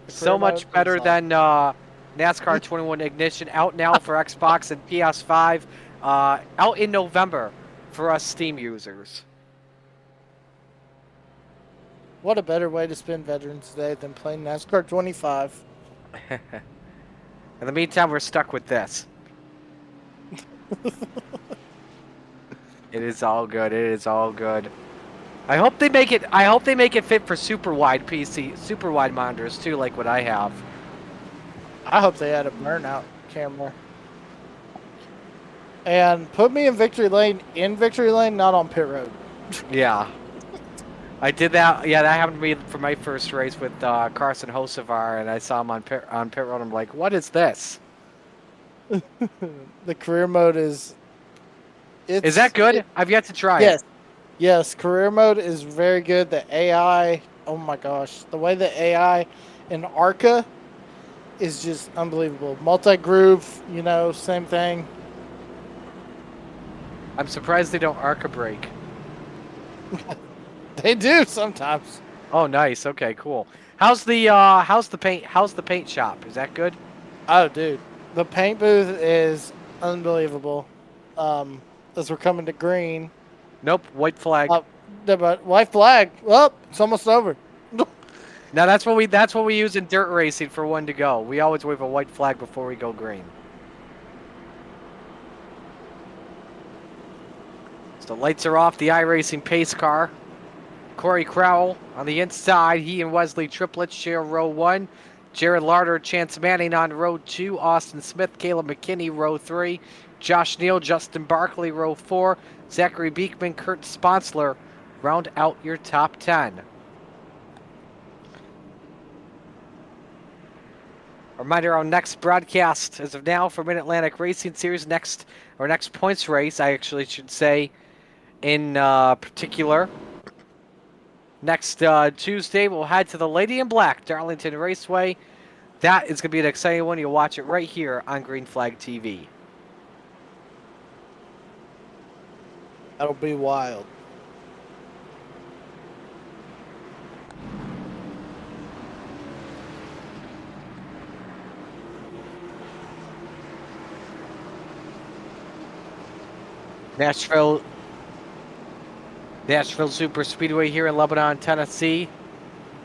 The So career much mode better is than NASCAR 21 Ignition, out now for Xbox and PS5, out in November for us Steam users. What a better way to spend Veterans Day than playing NASCAR 25. In the meantime, we're stuck with this. It is all good. It is all good. I hope they make it. I hope they make it fit for super wide PC, super wide monitors too, like what I have. I hope they had a burnout camera. And put me in victory lane, not on pit road. Yeah. I did that. Yeah, that happened to me for my first race with Carson Hocevar, and I saw him on pit road. I'm like, what is this? The career mode is. Is that good? I've yet to try Yes. it. Yes, career mode is very good. The AI, oh my gosh. The way the AI in ARCA is just unbelievable. Multi-groove, same thing. I'm surprised they don't ARCA brake. They do sometimes. Oh, nice. Okay, cool. How's the paint shop? Is that good? Oh, dude. The paint booth is unbelievable. As we're coming to green. Nope, white flag. But white flag. Well, it's almost over. Now that's what we use in dirt racing for one to go. We always wave a white flag before we go green. So lights are off the iRacing pace car. Corey Crowell on the inside. He and Wesley Triplett share row 1. Jared Larder, Chance Manning on row 2. Austin Smith, Caleb McKinney, row 3. Josh Neal, Justin Barkley, row 4. Zachary Beekman, Kurt Sponsler, round out your top 10. Reminder, our next broadcast as of now for Mid-Atlantic Racing Series, next points race, I actually should say, in particular. Next Tuesday, we'll head to the Lady in Black, Darlington Raceway. That is going to be an exciting one. You'll watch it right here on Green Flag TV. That'll be wild. Nashville Superspeedway here in Lebanon, Tennessee.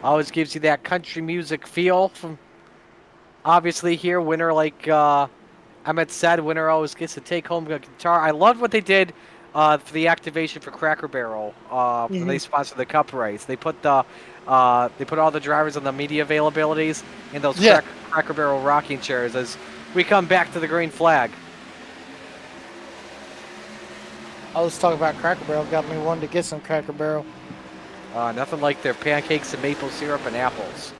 Always gives you that country music feel. From obviously here, winner, like Emmett said, winner always gets to take home a guitar. I loved what they did for the activation for Cracker Barrel when they sponsored the Cup race. They put all the drivers on the media availabilities in those Cracker Barrel rocking chairs as we come back to the green flag. I was talking about Cracker Barrel. Got me wanting to get some Cracker Barrel. Nothing like their pancakes and maple syrup and apples.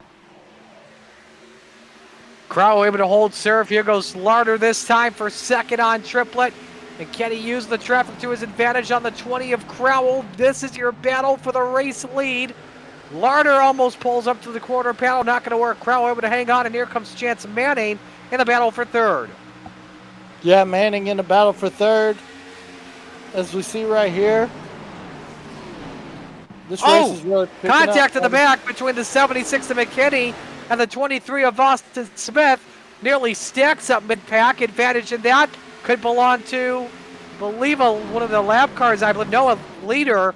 Crowell able to hold serve. Here goes Larder this time for second on Triplet. And can he use the traffic to his advantage on the 20 of Crowell? This is your battle for the race lead. Larder almost pulls up to the quarter panel. Not going to work. Crowell able to hang on. And here comes Chance Manning in the battle for third. Yeah, Manning in the battle for third. As we see right here. This race is really picking contact up. in the back between the 76 of McKinney and the 23 of Austin Smith. Nearly stacks up mid-pack. Advantage in that could belong to, I believe, one of the lap cars. I believe, no, a leader,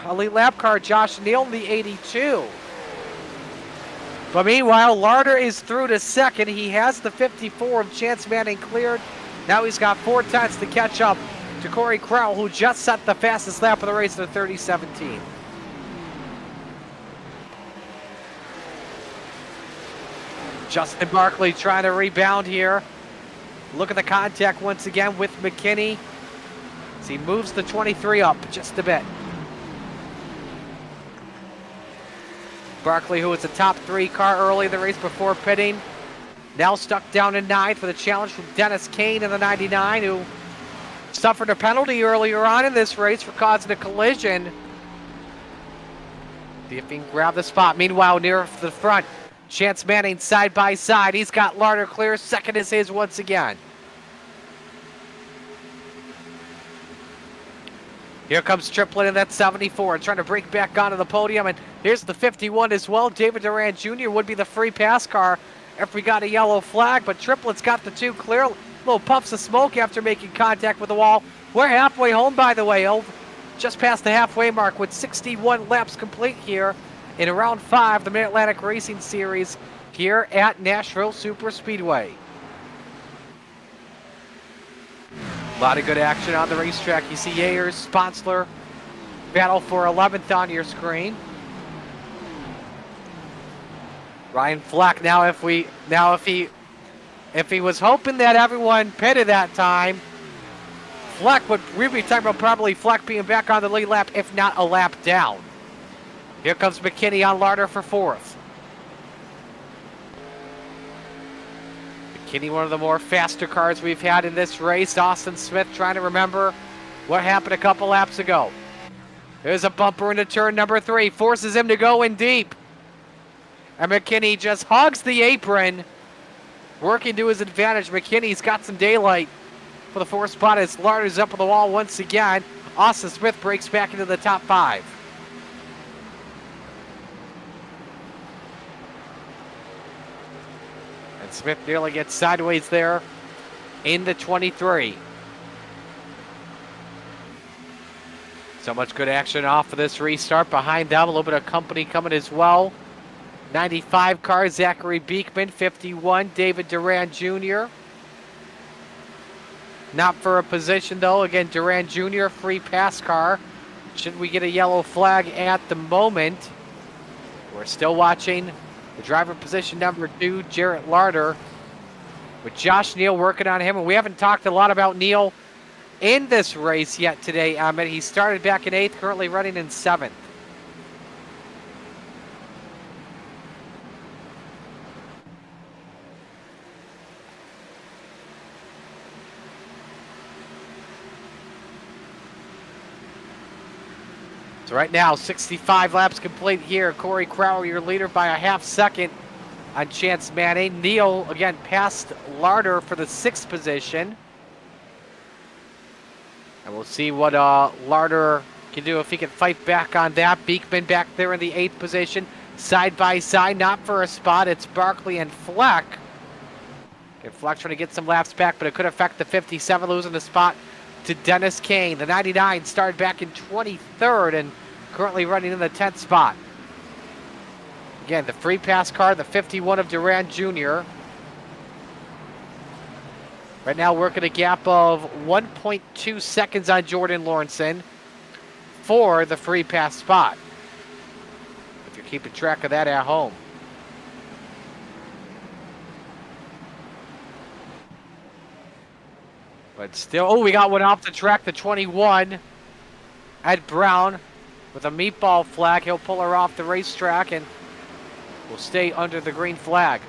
elite lap car, Josh Neal in the 82. But meanwhile, Larder is through to second. He has the 54 of Chance Manning cleared. Now he's got 4 tenths to catch up to Corey Crowell, who just set the fastest lap of the race in the 30-17. Justin Barkley trying to rebound here. Look at the contact once again with McKinney as he moves the 23 up just a bit. Barkley, who was a top 3 car early in the race before pitting, now stuck down in 9th with a challenge from Dennis Kane in the 99, who suffered a penalty earlier on in this race for causing a collision. See if he can grab the spot. Meanwhile, near the front, Chance Manning side by side. He's got Larder clear. Second is his once again. Here comes Triplett in that 74, trying to break back onto the podium. And here's the 51 as well. David Duran Jr. would be the free pass car if we got a yellow flag, but Triplett's got the 2 clear. Little puffs of smoke after making contact with the wall. We're halfway home, by the way. Just past the halfway mark with 61 laps complete here in round 5, the Mid-Atlantic Racing Series here at Nashville Superspeedway. A lot of good action on the racetrack. You see Ayers, Sponsler battle for 11th on your screen. Ryan Fleck now if he was hoping that everyone pitted that time, Fleck would, we'd be talking about probably Fleck being back on the lead lap, if not a lap down. Here comes McKinney on Larder for 4th. McKinney, one of the more faster cars we've had in this race. Austin Smith trying to remember what happened a couple laps ago. There's a bumper into turn number 3, forces him to go in deep. And McKinney just hogs the apron, working to his advantage. McKinney's got some daylight for the 4th spot as Larder's up on the wall once again. Austin Smith breaks back into the top 5. And Smith nearly gets sideways there in the 23. So much good action off of this restart. Behind them, a little bit of company coming as well. 95 car, Zachary Beekman. 51, David Duran Jr. Not for a position, though. Again, Duran Jr., free pass car. Should we get a yellow flag at the moment? We're still watching the driver position number 2, Jarrett Larder, with Josh Neal working on him. And we haven't talked a lot about Neal in this race yet today, Ahmed. He started back in 8th, currently running in 7th. So right now, 65 laps complete here. Corey Crowell, your leader by a half second on Chance Manning. Neal, again, passed Larder for the 6th position. And we'll see what Larder can do if he can fight back on that. Beekman back there in the 8th position. Side by side, not for a spot. It's Barkley and Fleck. Okay, Fleck trying to get some laps back, but it could affect the 57, losing the spot to Dennis Kane. The 99 started back in 23rd and currently running in the 10th spot. Again, the free pass car, the 51 of Duran Jr. Right now working a gap of 1.2 seconds on Jordan Lawrenson for the free pass spot, if you're keeping track of that at home. But still, oh, we got one off the track, the 21, Ed Brown, with a meatball flag. He'll pull her off the racetrack and will stay under the green flag.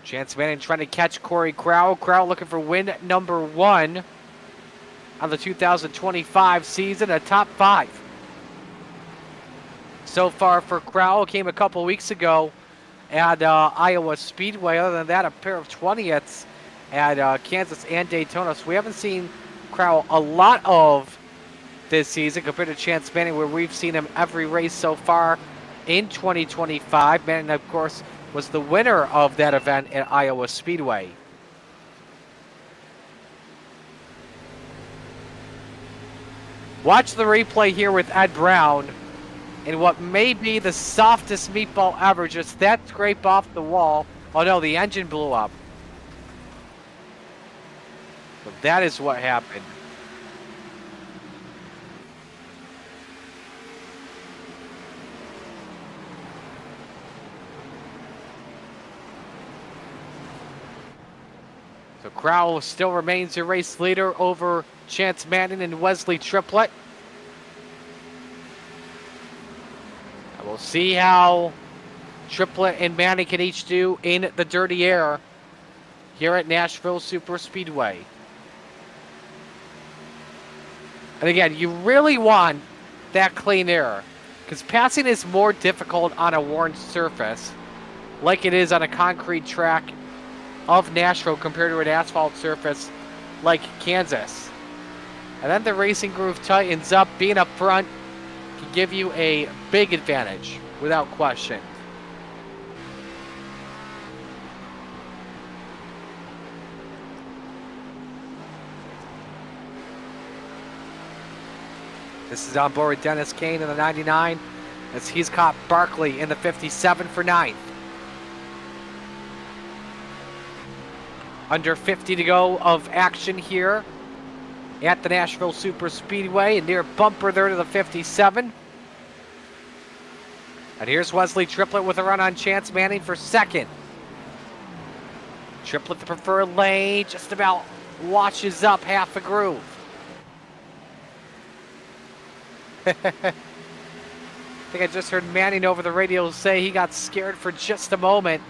Chance Manning trying to catch Corey Crowell. Crowell looking for win number 1 on the 2025 season, a top 5. So far for Crowell, came a couple weeks ago at Iowa Speedway. Other than that, a pair of 20ths at Kansas and Daytona. So we haven't seen Crowell a lot of this season compared to Chance Manning, where we've seen him every race so far in 2025. Manning, of course, was the winner of that event at Iowa Speedway. Watch the replay here with Ed Brown in what may be the softest meatball ever. Just that scrape off the wall. Oh no, the engine blew up. But that is what happened. So Crowell still remains your race leader over Chance Manning and Wesley Triplett. And we'll see how Triplett and Manning can each do in the dirty air here at Nashville Superspeedway. And again, you really want that clean air, because passing is more difficult on a worn surface like it is on a concrete track of Nashville compared to an asphalt surface like Kansas. And then the racing groove tightens up. Being up front can give you a big advantage without question. This is on board Dennis Kane in the 99 as he's caught Barkley in the 57 for 9th. Under 50 to go of action here at the Nashville Superspeedway. A near bumper there to the 57. And here's Wesley Triplett with a run on Chance Manning for 2nd. Triplett the preferred lane, just about washes up half a groove. I think I just heard Manning over the radio say he got scared for just a moment.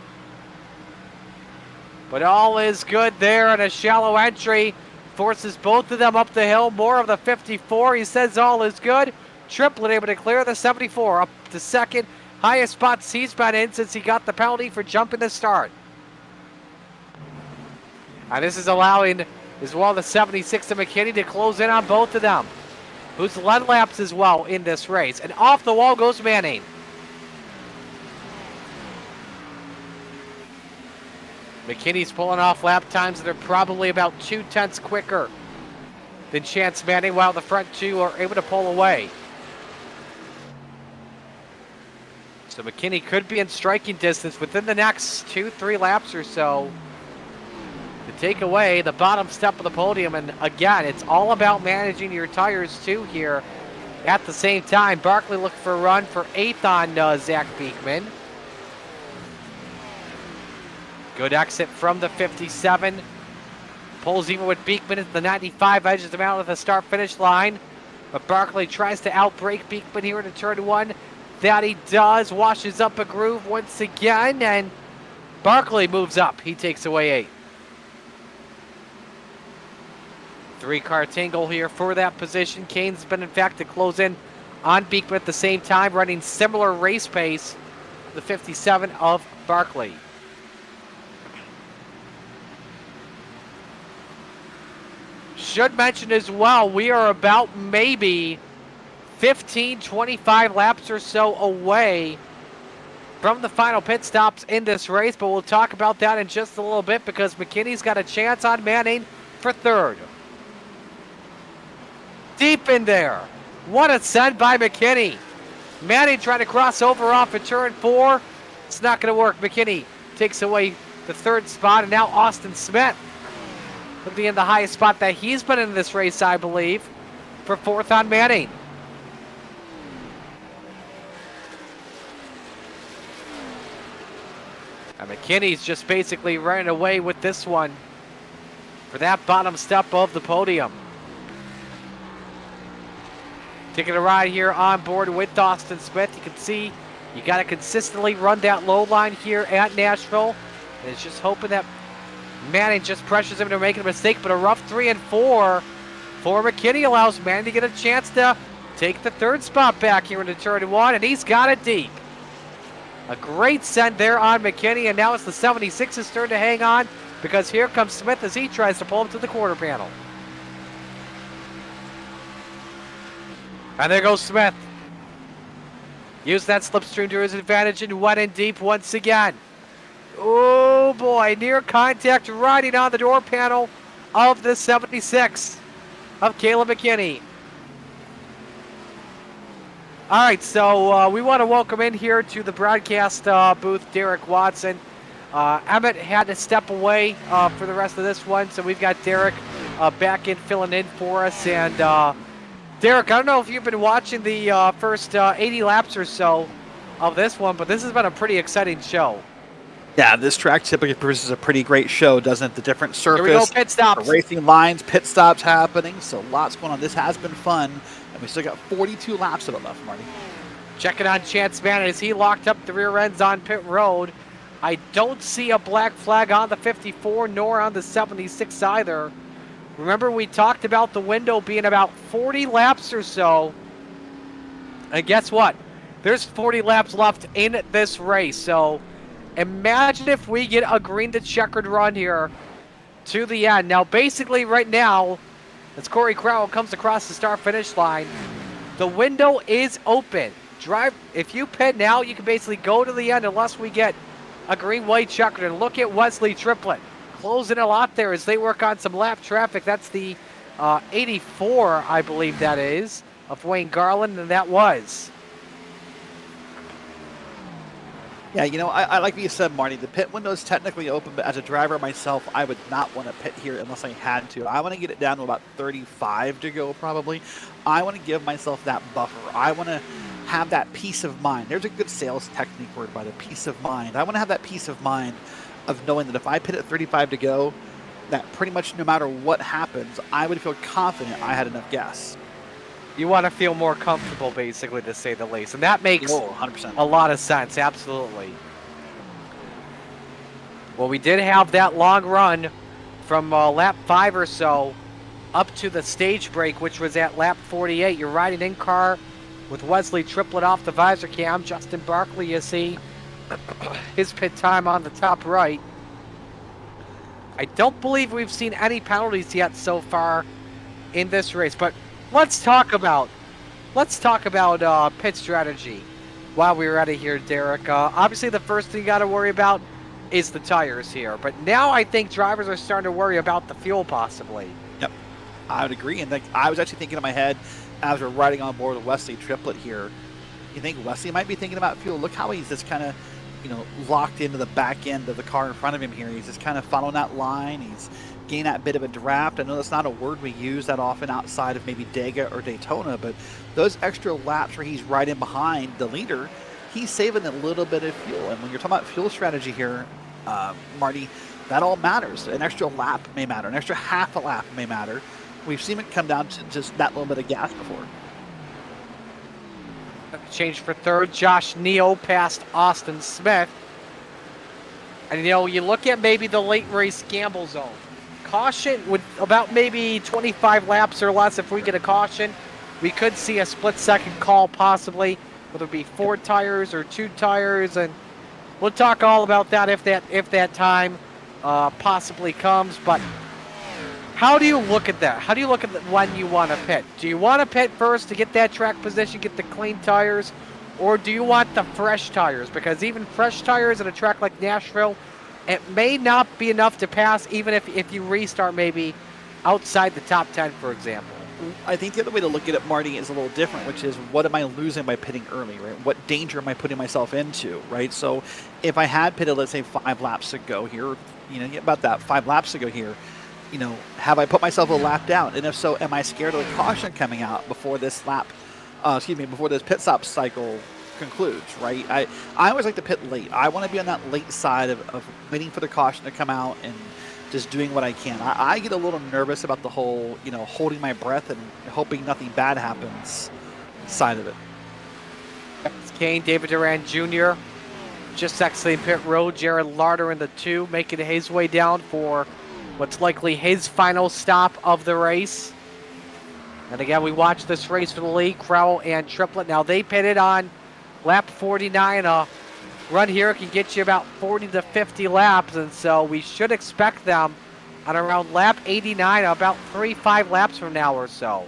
But all is good there, and a shallow entry forces both of them up the hill. More of the 54. He says all is good. Triplett able to clear the 74 up to 2nd. Highest spots he's been in since he got the penalty for jumping the start. And this is allowing as well the 76 of McKinney to close in on both of them, who's led laps as well in this race. And off the wall goes Manning. McKinney's pulling off lap times that are probably about 0.2 quicker than Chance Manning, while the front two are able to pull away. So McKinney could be in striking distance within the next 2-3 laps or so to take away the bottom step of the podium. And again, it's all about managing your tires too here at the same time. Barkley looking for a run for 8th on Zach Beekman. Good exit from the 57. Pulls even with Beekman at the 95, edges him out at the start-finish line. But Barkley tries to outbrake Beekman here into turn 1. That he does, washes up a groove once again, and Barkley moves up. He takes away 8. 3-car tangle here for that position. Kane's been, in fact, to close in on Beekman at the same time, running similar race pace to the 57 of Barkley. Should mention as well, we are about maybe 15, 25 laps or so away from the final pit stops in this race, but we'll talk about that in just a little bit because McKinney's got a chance on Manning for 3rd. Deep in there. What a send by McKinney. Manning trying to cross over off at turn 4. It's not going to work. McKinney takes away the 3rd spot, and now Austin Smith will be in the highest spot that he's been in this race, I believe, for 4th on Manning. And McKinney's just basically running away with this one for that bottom step of the podium. Taking a ride here on board with Austin Smith. You can see you got to consistently run that low line here at Nashville. And it's just hoping that Manning just pressures him into making a mistake, but a rough 3 and 4 for McKinney allows Manning to get a chance to take the 3rd spot back here into turn 1, and he's got it deep. A great send there on McKinney, and now it's the 76's turn to hang on because here comes Smith as he tries to pull him to the quarter panel. And there goes Smith. Use that slipstream to his advantage and wet and deep once again. Oh boy, near contact riding on the door panel of the 76 of Caleb McKinney. All right, so we want to welcome in here to the broadcast booth Derek Watson. Emmett had to step away for the rest of this one, so we've got Derek back in filling in for us. And Derek, I don't know if you've been watching the first 80 laps or so of this one, but this has been a pretty exciting show. Yeah, this track typically produces a pretty great show, doesn't it? The different Here we go, surface, pit the stops. racing lines, pit stops happening, so lots going on. This has been fun, and we still got 42 laps of it left, Marty. Checking on Chance Bannon as he locked up the rear ends on pit road. I don't see a black flag on the 54 nor on the 76 either. Remember, we talked about the window being about 40 laps or so. And guess what? There's 40 laps left in this race. So imagine if we get a green to checkered run here to the end. Now, basically right now, as Corey Crowell comes across the start-finish line, the window is open. If you pit now, you can basically go to the end unless we get a green, white, checkered. And look at Wesley Triplett closing a lot there as they work on some lap traffic. That's the 84, I believe that is, of Wayne Garland, and that was. Yeah, you know, I like what you said, Marty. The pit window is technically open, but as a driver myself, I would not want to pit here unless I had to. I want to get it down to about 35 to go, probably. I want to give myself that buffer. I want to have that peace of mind. There's a good sales technique word by the peace of mind. I want to have that peace of mind of knowing that if I pit at 35 to go, that pretty much no matter what happens, I would feel confident I had enough gas. You want to feel more comfortable, basically, to say the least. And that makes 100%. a lot of sense, absolutely. Well, we did have that long run from lap 5 or so up to the stage break, which was at lap 48. You're riding in car with Wesley Triplett off the visor cam. Justin Barkley, you see his pit time on the top right. I don't believe we've seen any penalties yet so far in this race, but let's talk about pit strategy while we're at it here, Derek. Obviously, the first thing you got to worry about is the tires here, but now I think drivers are starting to worry about the fuel possibly. Yep, I would agree. And I was actually thinking in my head as we're riding on board with Wesley Triplett here. You think Wesley might be thinking about fuel? Look how he's just kind of, locked into the back end of the car in front of him here. He's just kind of following that line. He's getting that bit of a draft. I know that's not a word we use that often outside of maybe Dega or Daytona, but those extra laps where he's right in behind the leader, he's saving a little bit of fuel. And when you're talking about fuel strategy here, Marty, that all matters. An extra lap may matter. An extra half a lap may matter. We've seen it come down to just that little bit of gas before. Change for third, Josh Neo past Austin Smith. And you look at maybe the late race gamble zone. Caution with about maybe 25 laps or less. If we get a caution, we could see a split-second call possibly, whether it be 4 tires or 2 tires, and we'll talk all about that if that time possibly comes. But how do you look at that? How do you look at when you want to pit? Do you want to pit first to get that track position, get the clean tires, or do you want the fresh tires? Because even fresh tires at a track like Nashville, it may not be enough to pass even if you restart maybe outside the top 10, for example. I think the other way to look at it, Marty, is a little different, which is what am I losing by pitting early, right? What danger am I putting myself into, right? So if I had pitted, let's say, 5 laps ago here, about that 5 laps ago here, have I put myself a lap down? And if so, am I scared of the caution coming out before this before this pit stop cycle concludes, right? I always like to pit late. I want to be on that late side of waiting for the caution to come out and just doing what I can. I get a little nervous about the whole, holding my breath and hoping nothing bad happens side of it. It's Kane, David Duran Jr. just exiting pit road. Jared Larder in the 2, making his way down for what's likely his final stop of the race. And again, we watch this race for the lead, Crowell and Triplett. Now they pitted on lap 49. A run here can get you about 40 to 50 laps, and so we should expect them on around lap 89, about 3-5 laps from now or so.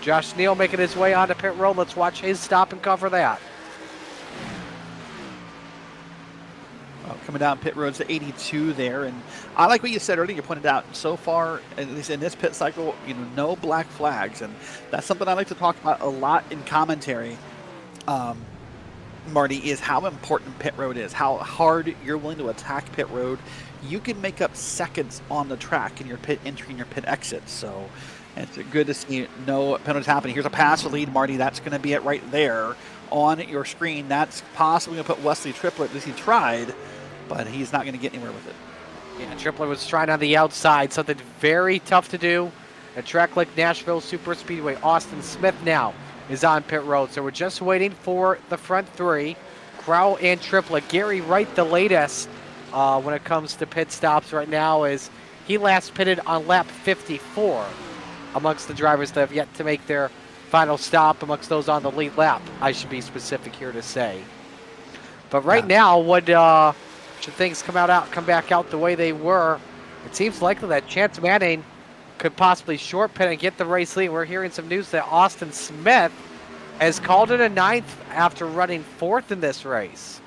Josh Neal making his way onto pit road. Let's watch his stop and cover that. Coming down pit roads to 82 there, and I like what you said earlier. You pointed out so far, at least in this pit cycle, no black flags, and that's something I like to talk about a lot in commentary. Marty, is how important pit road is, how hard you're willing to attack pit road. You can make up seconds on the track in your pit entry and your pit exit. So it's good to see no penalties happening. Here's a pass lead, Marty. That's going to be it right there. on your screen, that's possibly going to put Wesley Triplett, at least he tried, but he's not going to get anywhere with it. Yeah, Triplett was trying on the outside, something very tough to do. A track like Nashville Superspeedway. Austin Smith now is on pit road, so we're just waiting for the front three. Crowell and Triplett. Gary Wright, the latest when it comes to pit stops right now, is he last pitted on lap 54 amongst the drivers that have yet to make their final stop, amongst those on the lead lap, I should be specific here to say. But right now, should things come back out the way they were, it seems likely that Chance Manning could possibly short pit and get the race lead. We're hearing some news that Austin Smith has called it a 9th after running 4th in this race.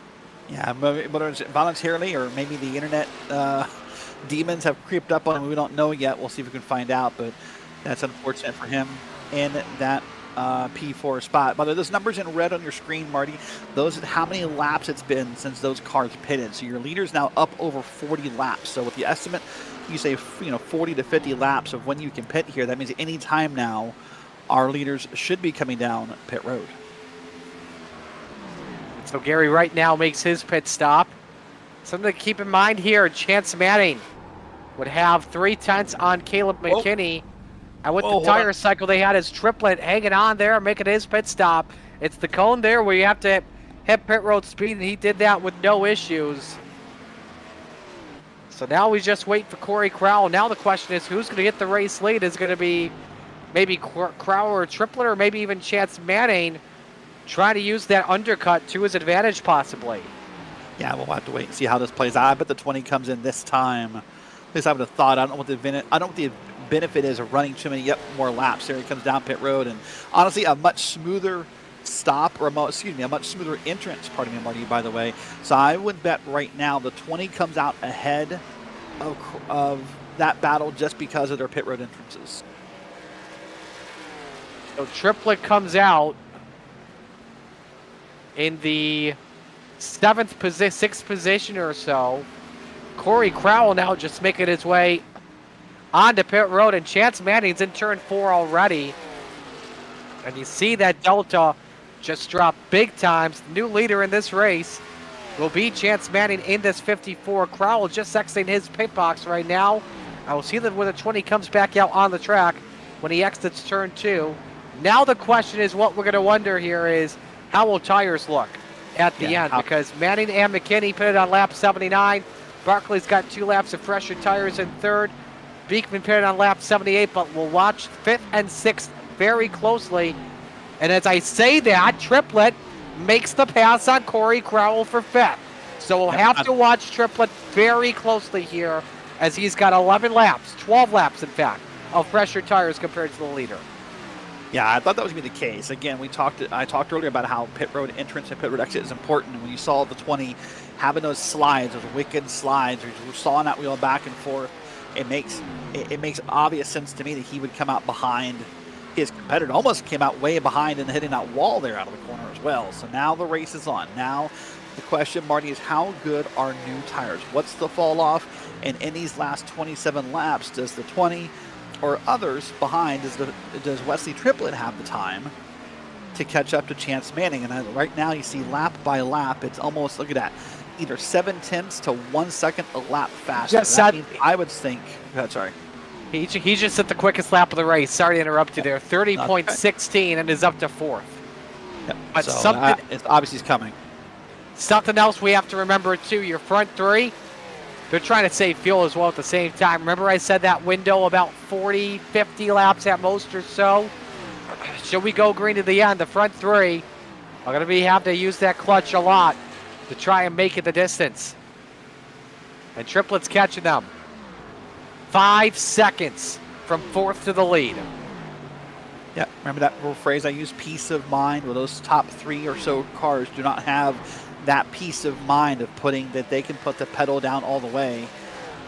Yeah, whether it's voluntarily or maybe the internet demons have creeped up on him. We don't know yet. We'll see if we can find out, but that's unfortunate for him in that P4 spot. By the way, those numbers in red on your screen, Marty, those are how many laps it's been since those cars pitted. So your leader's now up over 40 laps. So with the estimate, you say 40 to 50 laps of when you can pit here. That means any time now, our leaders should be coming down pit road. So Gary Wright now makes his pit stop. Something to keep in mind here, Chance Manning would have 3/10 on Caleb McKinney. And with the tire cycle they had, his Triplett hanging on there, making his pit stop. It's the cone there where you have to hit pit road speed, and he did that with no issues. So now we just wait for Corey Crowell. Now the question is, who's going to get the race lead? Is it going to be maybe Crowell or Triplett, or maybe even Chance Manning trying to use that undercut to his advantage possibly? Yeah, we'll have to wait and see how this plays out. I bet the 20 comes in this time. At least I would have thought. I don't know what the benefit is of running too many more laps. There he comes down pit road, and honestly, a much smoother stop, or a much smoother entrance. Pardon me, Marty. By the way, so I would bet right now the 20 comes out ahead of that battle just because of their pit road entrances. So Triplett comes out in the 6th position or so. Corey Crowell now just making his way onto pit road, and Chance Manning's in turn 4 already. And you see that delta just drop big times. The new leader in this race will be Chance Manning in this 54. Crowell just exiting his pit box right now. I will see that when the 20 comes back out on the track when he exits turn 2. Now the question is, what we're going to wonder here is, how will tires look at the end? Because Manning and McKinney pitted on lap 79. Barkley's got 2 laps of fresher tires in 3rd. Beekman pitted on lap 78, but we'll watch 5th and 6th very closely. And as I say that, Triplett makes the pass on Corey Crowell for 5th. So we'll have to watch Triplett very closely here, as he's got 12 laps in fact, of fresher tires compared to the leader. Yeah, I thought that was going to be the case. Again, I talked earlier about how pit road entrance and pit road exit is important. And when you saw the 20 having those slides, those wicked slides, or sawing that wheel back and forth, it makes obvious sense to me that he would come out behind his competitor. Almost came out way behind and hitting that wall there out of the corner as well. So now the race is on. Now the question, Marty, is how good are new tires? What's the fall off? And in these last 27 laps, does the 20 or others behind, does Wesley Triplett have the time to catch up to Chance Manning? And right now you see lap by lap, it's almost, look at that, either 0.7 to 1 second a lap faster. I would think, sorry. He just hit the quickest lap of the race. Sorry to interrupt you there. 30.16 and is up to 4th. Yep. But so it's obviously it's coming. Something else we have to remember too, your front 3, they're trying to save fuel as well at the same time. Remember I said that window about 40, 50 laps at most or so? Should we go green to the end, the front 3 are going to have to use that clutch a lot to try and make it the distance. And Triplett's catching them. 5 seconds from 4th to the lead. Yeah, remember that little phrase I used, peace of mind? Well, those top 3 or so cars do not have that peace of mind of putting that they can put the pedal down all the way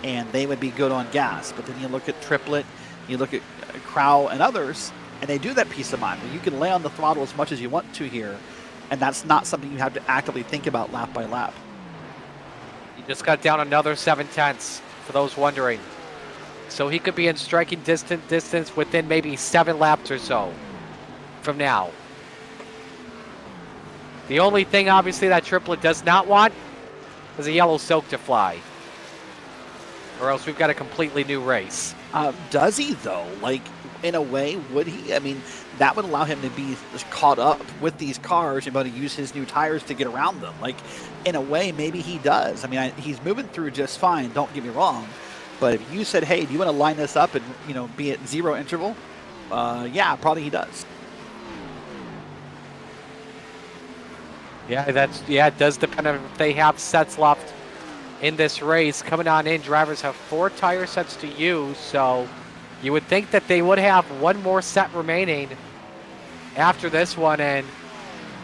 and they would be good on gas. But then you look at Triplett, you look at Crowell and others, and they do that peace of mind where you can lay on the throttle as much as you want to here, and that's not something you have to actively think about lap by lap. He just got down another 0.7 for those wondering. So he could be in striking distance within maybe 7 laps or so from now. The only thing, obviously, that Triplet does not want is a yellow soak to fly. Or else we've got a completely new race. Does he, though? Like, in a way, would he? I mean, that would allow him to be caught up with these cars and be able to use his new tires to get around them. Like, in a way, maybe he does. I mean, he's moving through just fine, don't get me wrong. But if you said, hey, do you want to line this up and, be at 0 interval? Yeah, probably he does. Yeah, it does depend on if they have sets left in this race. Coming on in, drivers have 4 tire sets to use, so you would think that they would have one more set remaining after this one, and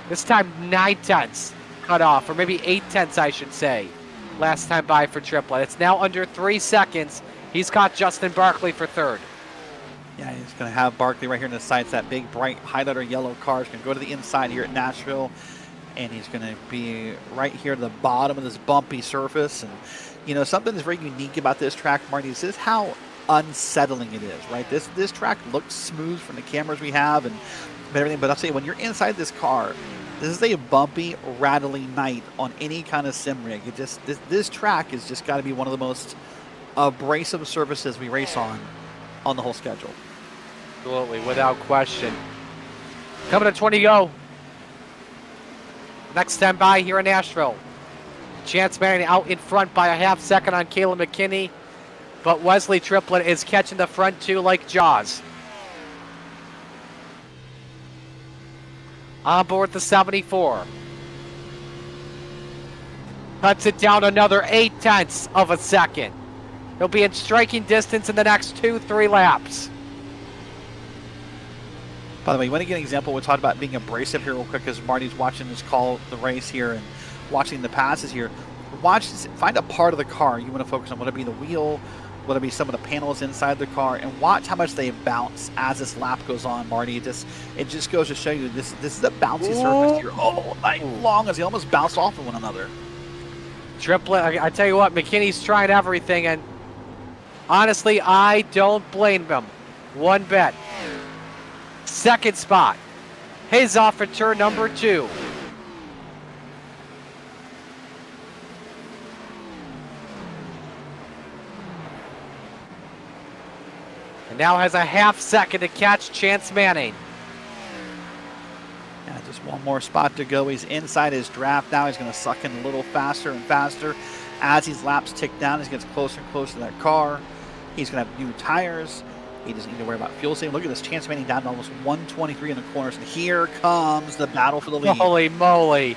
this time 9/10 cut off, or maybe 8/10 I should say, last time by for Triplet. It's now under 3 seconds. He's got Justin Barkley for third. Yeah, he's going to have Barkley right here in the sights. That big, bright, highlighter yellow car is going to go to the inside here at Nashville. And he's going to be right here at the bottom of this bumpy surface. And, something that's very unique about this track, Marty, is how unsettling it is, right? This track looks smooth from the cameras we have and everything. But I'll say, when you're inside this car, this is a bumpy, rattling night on any kind of sim rig. This track has just got to be one of the most abrasive surfaces we race on the whole schedule. Absolutely, without question. Coming to 20 go. Next time by here in Nashville. Chance Manning out in front by a half second on Caleb McKinney, but Wesley Triplet is catching the front 2 like Jaws. On board the 74. Cuts it down another 0.8 of a second. He'll be in striking distance in the next 2-3 laps. By the way, you want to get an example? We'll talk about being abrasive here real quick as Marty's watching us call the race here and watching the passes here. Find a part of the car you want to focus on. Would it be the wheel? Would it be some of the panels inside the car? And watch how much they bounce as this lap goes on, Marty. It just goes to show you this is a bouncy surface here. Oh, like long as they almost bounce off of one another. Triplet, I tell you what, McKinney's trying everything, and honestly, I don't blame him one bit. Second spot. His off for turn number 2. And now has a half second to catch Chance Manning. Yeah, just one more spot to go. He's inside his draft now. He's going to suck in a little faster and faster. As these laps tick down, he gets closer and closer to that car. He's going to have new tires. He doesn't need to worry about fuel saving. Look at this, Chance Manning down to almost 123 in the corners. And here comes the battle for the lead. Holy moly.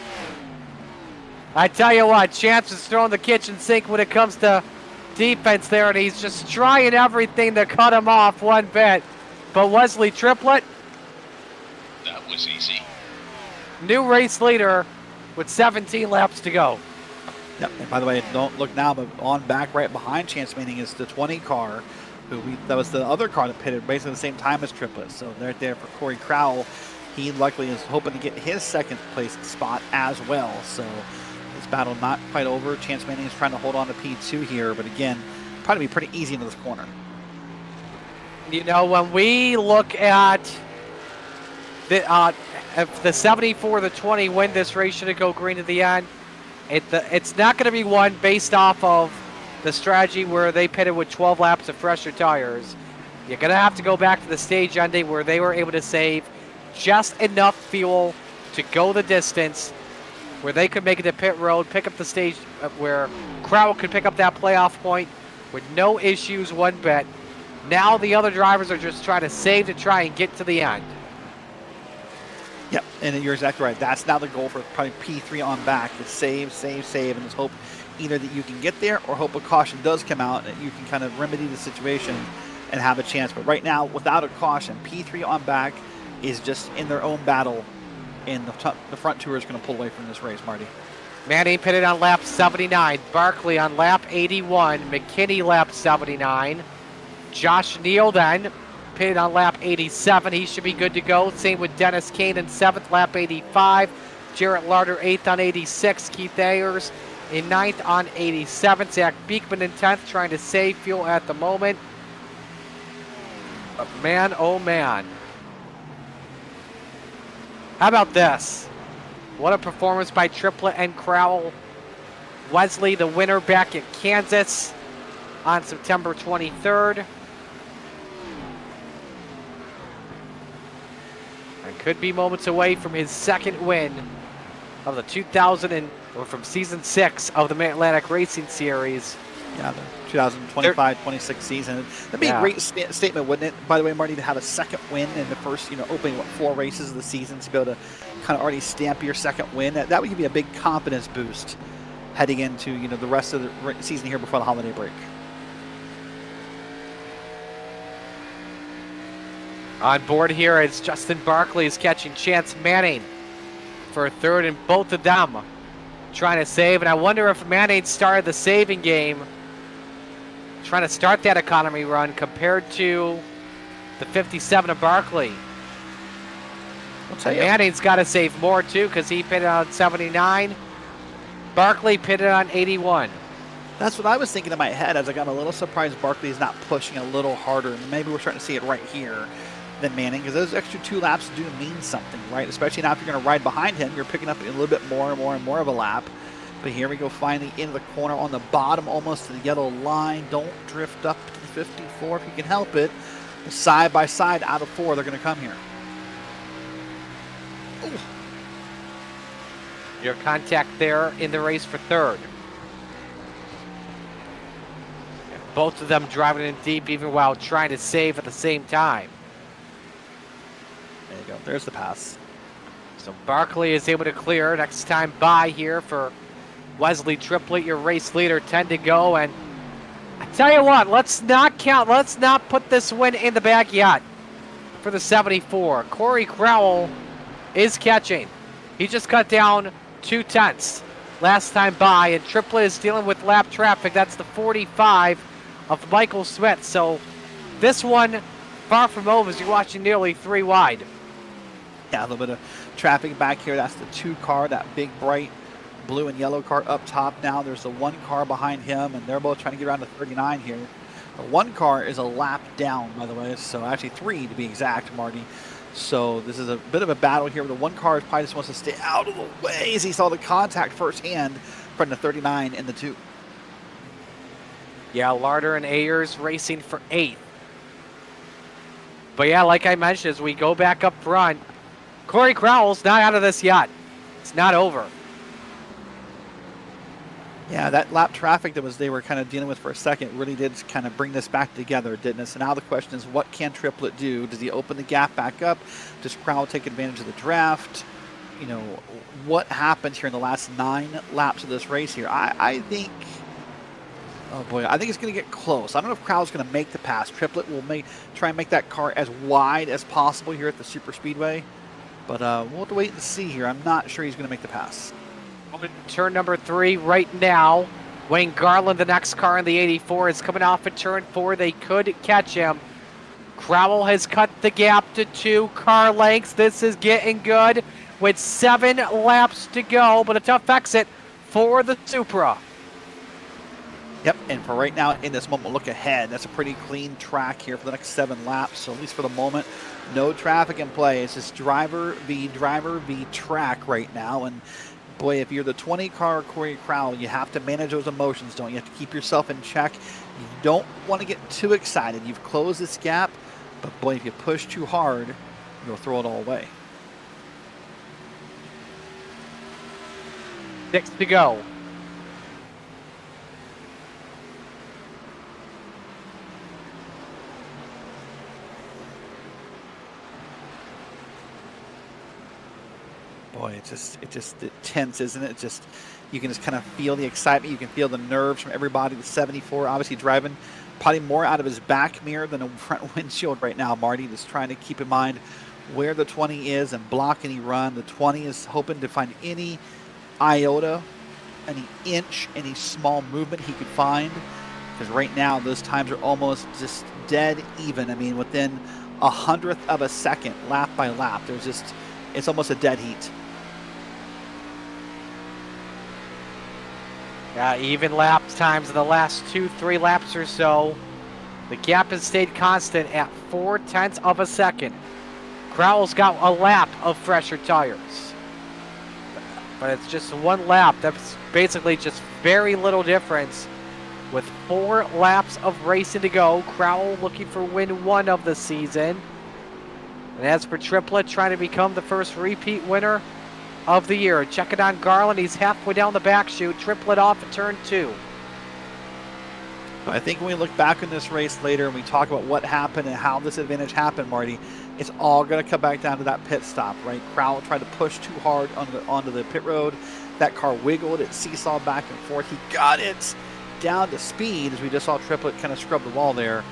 I tell you what, Chance is throwing the kitchen sink when it comes to defense there, and he's just trying everything to cut him off one bit. But Wesley Triplet, that was easy. New race leader with 17 laps to go. Yep. And by the way, don't look now, but on back right behind Chance Manning is the 20 car. That was the other car that pitted basically the same time as Triplet. So right there for Corey Crowell. He luckily is hoping to get his second place spot as well. So this battle not quite over. Chance Manning is trying to hold on to P2 here, but again, probably be pretty easy into this corner. When we look at if the 74, the 20 win this race, should it go green at the end, it's not going to be one based off of the strategy where they pitted with 12 laps of fresher tires. You're going to have to go back to the stage ending where they were able to save just enough fuel to go the distance, where they could make it to pit road, pick up the stage where Crowell could pick up that playoff point with no issues one bit. Now the other drivers are just trying to save to try and get to the end. Yep, and you're exactly right. That's now the goal for probably P3 on back, is save, and just hope either that you can get there or hope a caution does come out and you can kind of remedy the situation and have a chance. But right now, without a caution, P3 on back is just in their own battle, and the front two is going to pull away from this race, Marty. Manning pitted on lap 79, Barkley on lap 81, McKinney lap 79, Josh Neal then pitted on lap 87. He should be good to go. Same with Dennis Kane in 7th, lap 85. Jarrett Larder 8th on 86. Keith Ayers in 9th on 87. Zach Beekman in 10th, trying to save fuel at the moment. But man, oh man. How about this? What a performance by Triplett and Crowell. Wesley, the winner, back at Kansas on September 23rd. And could be moments away from his second win of the from season 6 of the Mid-Atlantic Racing Series. Yeah, the 2025-26 season. That'd be a great statement, wouldn't it? By the way, Marty, to have a second win in the first, opening 4 races of the season, to be able to kind of already stamp your second win. That would give you a big confidence boost heading into the rest of the season here before the holiday break. On board here as Justin Barkley is catching Chance Manning for a third, and both of them trying to save. And I wonder if Manning started the saving game, trying to start that economy run compared to the 57 of Barkley. I'll tell you, Manning's got to save more too, because he pitted on 79. Barkley pitted on 81. That's what I was thinking in my head as I got a little surprised Barkley's not pushing a little harder. Maybe we're starting to see it right here than Manning, because those extra 2 laps do mean something, right? Especially now if you're going to ride behind him, you're picking up a little bit more and more of a lap. But here we go, finally into the corner on the bottom, almost to the yellow line. Don't drift up to the 54 if you can help it. Side by side out of 4, they're going to come here. Ooh. Your contact there in the race for third. Both of them driving in deep, even while trying to save at the same time. There you go. There's the pass. So Barkley is able to clear. Next time by here for Wesley Triplett, your race leader, 10 to go. And I tell you what, let's not count. Let's not put this win in the bag yet for the 74. Corey Crowell is catching. He just cut down 2/10 last time by, and Triplett is dealing with lap traffic. That's the 45 of Michael Smith. So this one, far from over, as you're watching nearly 3 wide. Yeah, a little bit of traffic back here. That's the 2 car, that big bright blue and yellow car up top now. There's the 1 car behind him, and they're both trying to get around to 39 here. The 1 car is a lap down, by the way, so actually 3 to be exact, Marty. So this is a bit of a battle here. The 1 car probably just wants to stay out of the way as he saw the contact firsthand from the 39 and the 2. Yeah, Larder and Ayers racing for 8th. But yeah, like I mentioned, as we go back up front, Corey Crowell's not out of this yet. It's not over. Yeah, that lap traffic that they were kind of dealing with for a second really did kind of bring this back together, didn't it? So now the question is, what can Triplett do? Does he open the gap back up? Does Crowell take advantage of the draft? What happens here in the last 9 laps of this race here? I think, oh boy, I think it's going to get close. I don't know if Crowell's going to make the pass. Triplett will try and make that car as wide as possible here at the Superspeedway. But we'll have to wait and see here. I'm not sure he's going to make the pass. Turn number 3 right now. Wayne Garland, the next car in the 84, is coming off at turn 4. They could catch him. Crowell has cut the gap to 2 car lengths. This is getting good with 7 laps to go, but a tough exit for the Supra. Yep, and for right now, in this moment, look ahead. That's a pretty clean track here for the next 7 laps. So at least for the moment, no traffic in play. It's just driver v track right now. And boy, if you're the 20 car Corey Crowell, you have to manage those emotions, don't you? You have to keep yourself in check. You don't want to get too excited. You've closed this gap, but boy, if you push too hard, you'll throw it all away. 6 to go. Boy, it's tense, isn't it? You can just kind of feel the excitement. You can feel the nerves from everybody. The 74 obviously driving probably more out of his back mirror than a front windshield right now, Marty. Just trying to keep in mind where the 20 is and block any run. The 20 is hoping to find any iota, any inch, any small movement he could find. Because right now, those times are almost just dead even. I mean, within 100th of a second, lap by lap, it's almost a dead heat. Yeah, even lap times in the last 2-3 laps or so. The gap has stayed constant at 0.4 of a second. Crowell's got a lap of fresher tires. but it's just one lap. That's basically just very little difference. With 4 laps of racing to go, Crowell looking for win 1 of the season. And as for Triplett, trying to become the first repeat winner of the year. Check it on Garland. He's halfway down the back chute. Triplett off at turn 2. I think when we look back on this race later and we talk about what happened and how this advantage happened, Marty, it's all going to come back down to that pit stop, right? Crowell tried to push too hard onto the pit road. That car wiggled. It seesawed back and forth. He got it down to speed, as we just saw Triplett kind of scrub the wall there.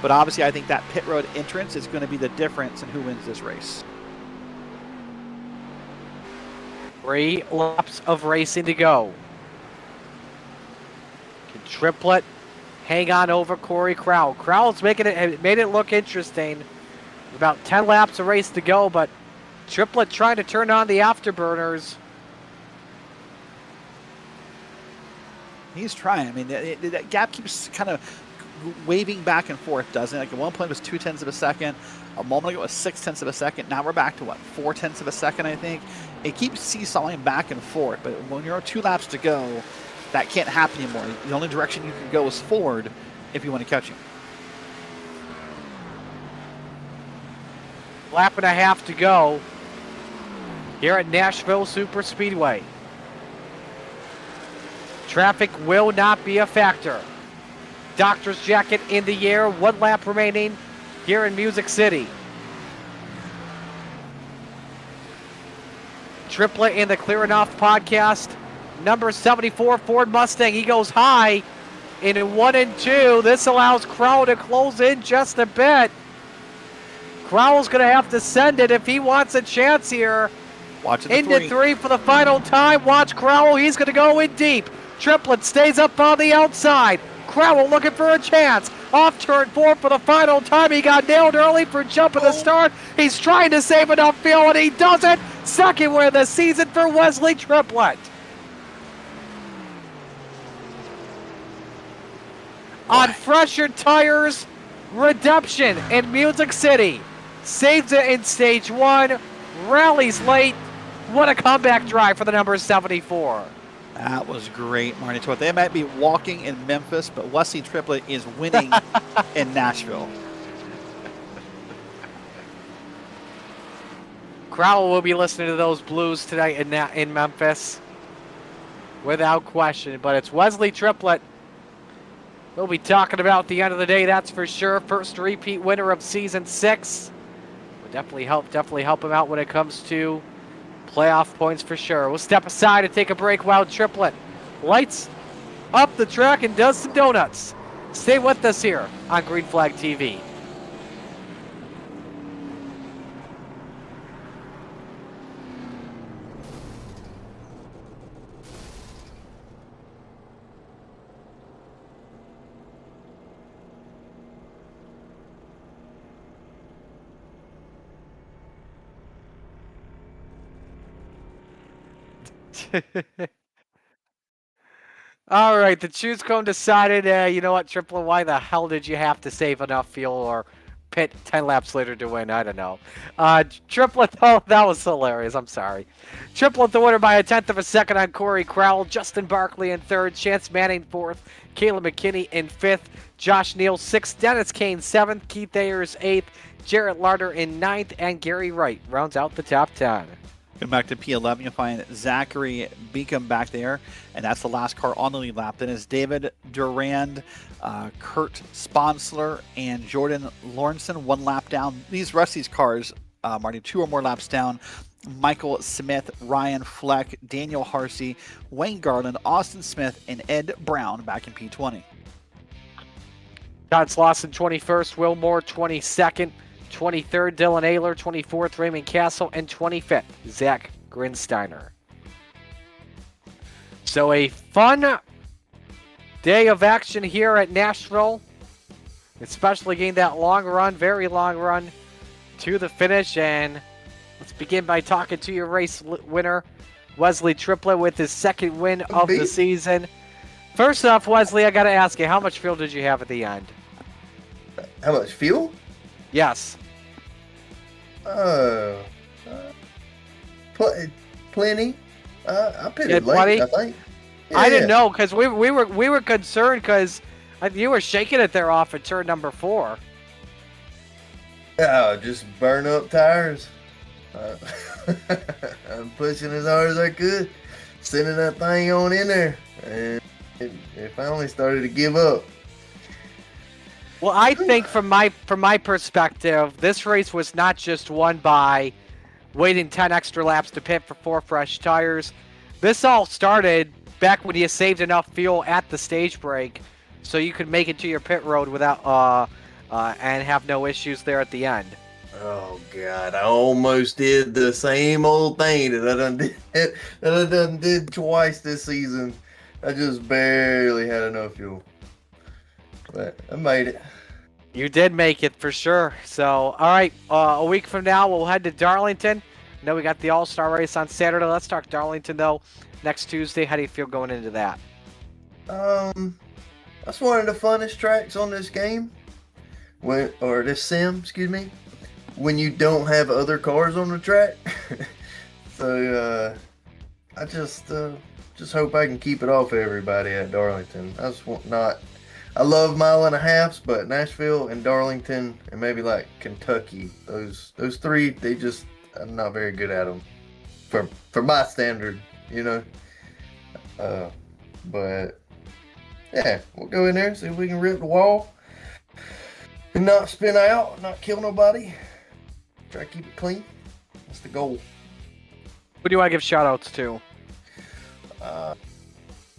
But obviously, I think that pit road entrance is going to be the difference in who wins this race. 3 laps of racing to go. Can Triplett hang on over Corey Crowell? Crowell's made it look interesting. About 10 laps of race to go, but Triplett trying to turn on the afterburners. He's trying. I mean, that gap keeps kind of waving back and forth, doesn't it? Like at one point it was 0.2 of a second. A moment ago it was 0.6 of a second. Now we're back to what, 0.4 of a second, I think. It keeps seesawing back and forth, but when you're 2 laps to go, that can't happen anymore. The only direction you can go is forward if you want to catch him. Lap and a half to go here at Nashville Superspeedway. Traffic will not be a factor. Doctor's jacket in the air, 1 lap remaining here in Music City. Triplett in the Clear Enough podcast. Number 74 Ford Mustang. He goes high in 1 and 2. This allows Crowell to close in just a bit. Crowell's going to have to send it if he wants a chance here. Watch it into 3 for the final time. Watch Crowell. He's going to go in deep. Triplett stays up on the outside. Crowell looking for a chance. Off turn 4 for the final time. He got nailed early for jumping the start. He's trying to save enough fuel, and he does it. Second win of the season for Wesley Triplett. On fresher tires, redemption in Music City. Saves it in stage 1. Rallies late. What a comeback drive for the number 74. That was great, Marty. They might be walking in Memphis, but Wesley Triplett is winning in Nashville. Crowell will be listening to those blues tonight in Memphis, without question. But it's Wesley Triplett we'll be talking about at the end of the day, that's for sure. First repeat winner of season 6. Will definitely help him out when it comes to playoff points for sure. We'll step aside and take a break while Triplett lights up the track and does some donuts. Stay with us here on Green Flag TV. All right, the choose cone decided, you know what, Triplett, why the hell did you have to save enough fuel or pit 10 laps later to win? I don't know. Triplett, oh, that was hilarious. I'm sorry. Triplett the winner by 1/10 of a second on Corey Crowell. Justin Barkley in 3rd. Chance Manning 4th. Caleb McKinney in 5th. Josh Neal 6th. Dennis Kane 7th. Keith Ayers 8th. Jarrett Larder in 9th. And Gary Wright rounds out the top 10. Come back to P11, you'll find Zachary Beacom back there, and that's the last car on the lead lap. Then is David Durand, Kurt Sponsler, and Jordan Lawrenson, 1 lap down. These rest of these cars, Marty, 2 or more laps down. Michael Smith, Ryan Fleck, Daniel Harsey, Wayne Garland, Austin Smith, and Ed Brown back in P20. Todd Slauson 21st, Will Moore 22nd. 23rd, Dylan Ayler. 24th, Raymond Castle. And 25th, Zach Grinsteiner. So a fun day of action here at Nashville. Especially getting that long run, very long run to the finish. And let's begin by talking to your race winner, Wesley Triplett, with his 2nd win of the season. First off, Wesley, I got to ask you, how much fuel did you have at the end? How much fuel? Yes. Plenty. I pitted late, buddy? I think. I didn't know because we were concerned because you were shaking it there off at turn number 4. Oh, just burn up tires. I'm pushing as hard as I could, sending that thing on in there, and it finally started to give up. Well, I think from my perspective, this race was not just won by waiting 10 extra laps to pit for 4 fresh tires. This all started back when you saved enough fuel at the stage break so you could make it to your pit road without and have no issues there at the end. Oh God, I almost did the same old thing that I done did twice this season. I just barely had enough fuel, but I made it. You did make it for sure. So, all right, a week from now we'll head to Darlington. I know we got the All-Star race on Saturday. Let's talk Darlington though. Next Tuesday, how do you feel going into that? That's one of the funnest tracks on this game, or this sim, excuse me, when you don't have other cars on the track. So I just hope I can keep it off everybody at Darlington. I love mile and a halves, but Nashville and Darlington and maybe like Kentucky, those 3, I'm not very good at them for my standard, you know. But yeah, we'll go in there, see if we can rip the wall and not spin out, not kill nobody. Try to keep it clean. That's the goal. Who do you want to give shout-outs to?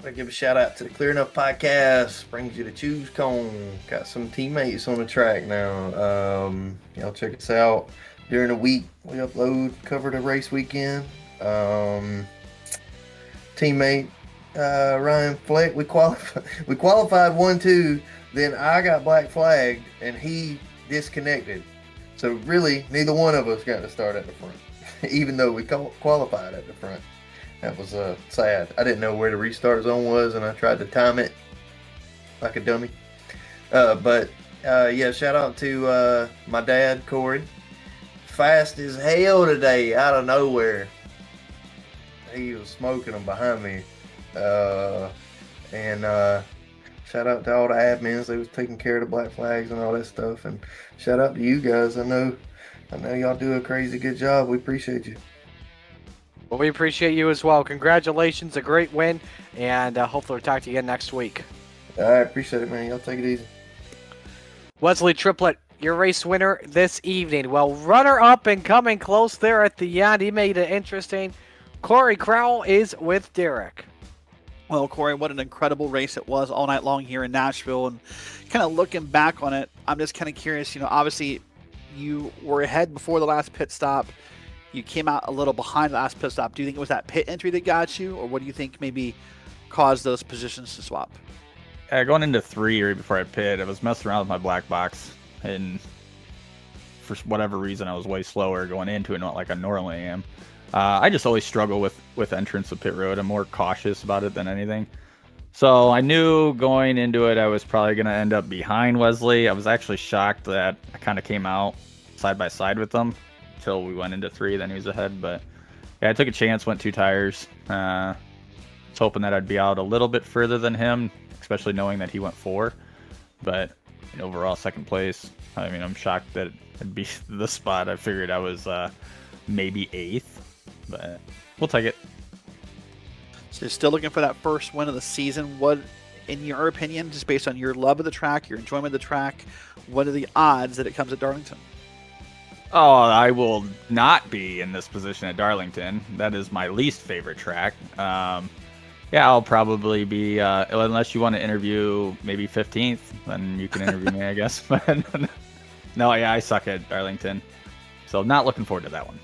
I give a shout out to the Clear Enough Podcast. Brings you to Choose Cone. Got some teammates on the track now. Y'all check us out during the week. We upload, cover the race weekend. Teammate Ryan Fleck, we qualified 1-2. Then I got black flagged and he disconnected. So really, neither one of us got to start at the front, even though we qualified at the front. That was sad. I didn't know where the restart zone was, and I tried to time it like a dummy. But shout out to my dad, Corey. Fast as hell today, out of nowhere. He was smoking them behind me. And shout out to all the admins. They was taking care of the black flags and all that stuff. And shout out to you guys. I know y'all do a crazy good job. We appreciate you. Well, we appreciate you as well. Congratulations, a great win, and hopefully we'll talk to you again next week. I appreciate it, man. Y'all take it easy. Wesley Triplett, your race winner this evening. Well, runner-up and coming close there at the end. He made it interesting. Corey Crowell is with Derek. Well, Corey, what an incredible race it was all night long here in Nashville. And kind of looking back on it, I'm just kind of curious, obviously you were ahead before the last pit stop. You came out a little behind the last pit stop. Do you think it was that pit entry that got you, or what do you think maybe caused those positions to swap? Going into 3 right before I pit, I was messing around with my black box, and for whatever reason, I was way slower going into it, not like I normally am. I just always struggle with entrance to pit road. I'm more cautious about it than anything. So I knew going into it, I was probably going to end up behind Wesley. I was actually shocked that I kind of came out side by side with them until we went into 3, then he was ahead. But yeah, I took a chance, went 2 tires. Was hoping that I'd be out a little bit further than him, especially knowing that he went 4. But overall, 2nd place. I mean, I'm shocked that it'd be the spot. I figured I was maybe 8th, but we'll take it. So you're still looking for that first win of the season. What, in your opinion, just based on your love of the track, your enjoyment of the track, what are the odds that it comes at Darlington? Oh, I will not be in this position at Darlington. That is my least favorite track. Yeah, I'll probably be, unless you want to interview maybe 15th, then you can interview me, I guess. But no, yeah, I suck at Darlington. So not looking forward to that one.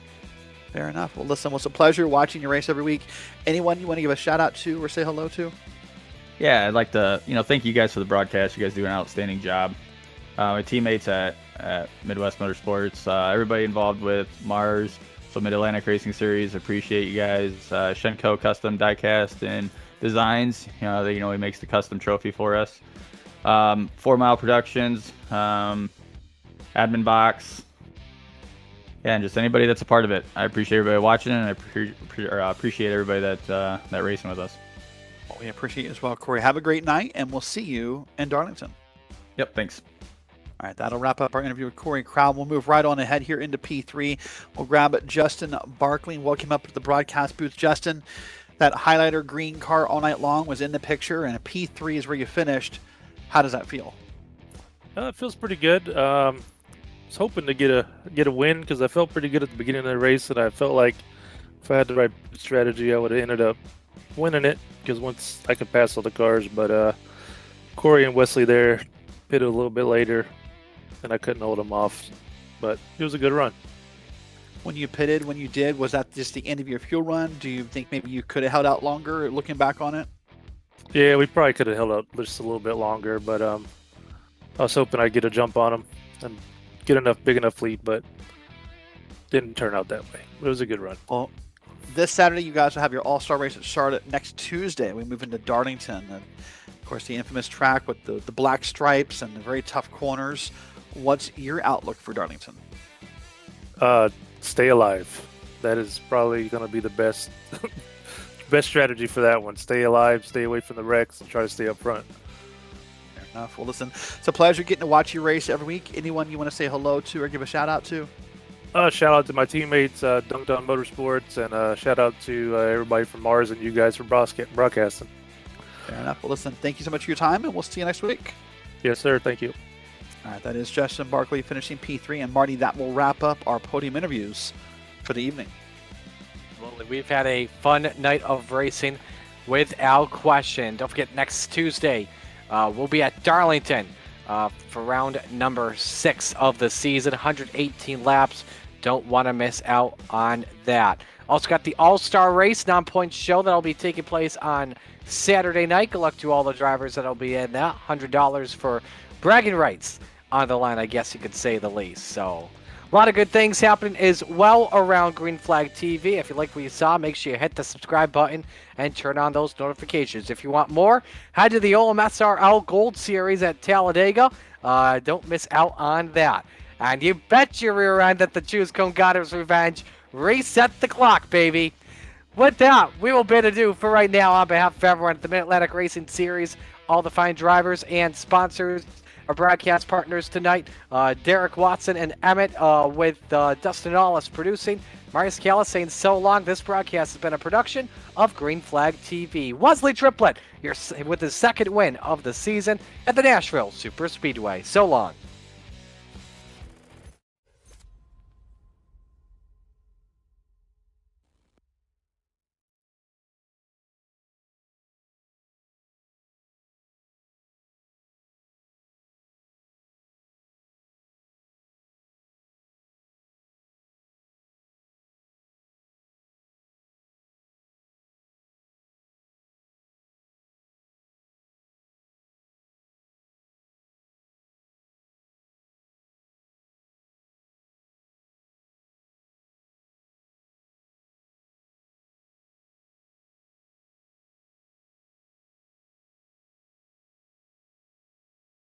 Fair enough. Well, listen, it was a pleasure watching your race every week. Anyone you want to give a shout out to or say hello to? Yeah, I'd like to, thank you guys for the broadcast. You guys do an outstanding job. My teammates at Midwest Motorsports, everybody involved with Mars, so Mid-Atlantic Racing Series, appreciate you guys. Shenko Custom Diecast and Designs, he makes the custom trophy for us. 4 Mile Productions, Admin Box, Yeah, and just anybody that's a part of it. I appreciate everybody watching, and I appreciate everybody that racing with us. Well, we appreciate you as well, Corey. Have a great night, and we'll see you in Darlington. Yep, thanks. All right, that'll wrap up our interview with Corey Crowd. We'll move right on ahead here into P3. We'll grab Justin Barkley and welcome him up to the broadcast booth. Justin, that highlighter green car all night long was in the picture, and a P3 is where you finished. How does that feel? It feels pretty good. I was hoping to get a win because I felt pretty good at the beginning of the race, and I felt like if I had the right strategy, I would have ended up winning it because once I could pass all the cars. But Corey and Wesley there pitted a little bit later, and I couldn't hold them off. But it was a good run. When you pitted, when you did, was that just the end of your fuel run? Do you think maybe you could have held out longer looking back on it? Yeah, we probably could have held out just a little bit longer, but I was hoping I'd get a jump on them and get big enough lead, but didn't turn out that way. It was a good run. Well, this Saturday you guys will have your All-Star race at Charlotte. Next Tuesday we move into Darlington, and of course the infamous track with the black stripes and the very tough corners. What's your outlook for Darlington? Stay alive. That is probably going to be the best strategy for that one. Stay alive, stay away from the wrecks, and try to stay up front. Fair enough. Well, listen, it's a pleasure getting to watch you race every week. Anyone you want to say hello to or give a shout out to? Shout out to my teammates, Dunked On Motorsports, and shout out to everybody from Mars and you guys for broadcasting. Fair enough. Well, listen, thank you so much for your time, and we'll see you next week. Yes, sir. Thank you. All right, that is Justin Barkley finishing P3. And Marty, that will wrap up our podium interviews for the evening. Absolutely. We've had a fun night of racing without question. Don't forget, next Tuesday, we'll be at Darlington for round number 6 of the season, 118 laps. Don't want to miss out on that. Also got the All-Star Race non-point show that'll be taking place on Saturday night. Good luck to all the drivers that'll be in that. $100 for bragging rights on the line, I guess you could say the least. So a lot of good things happening as well around Green Flag TV. If you like what you saw, make sure you hit the subscribe button and turn on those notifications. If you want more, head to the OMSRL Gold Series at Talladega. Don't miss out on that. And you bet your rear end that the Choose Cone got his revenge. Reset the clock, baby. With that, we will bid adieu for right now on behalf of everyone at the Mid-Atlantic Racing Series, all the fine drivers and sponsors, our broadcast partners tonight, Derek Watson and Emmett with Dustin Allis producing. Marius Callis saying so long. This broadcast has been a production of Green Flag TV. Wesley Triplett with his second win of the season at the Nashville Superspeedway. So long.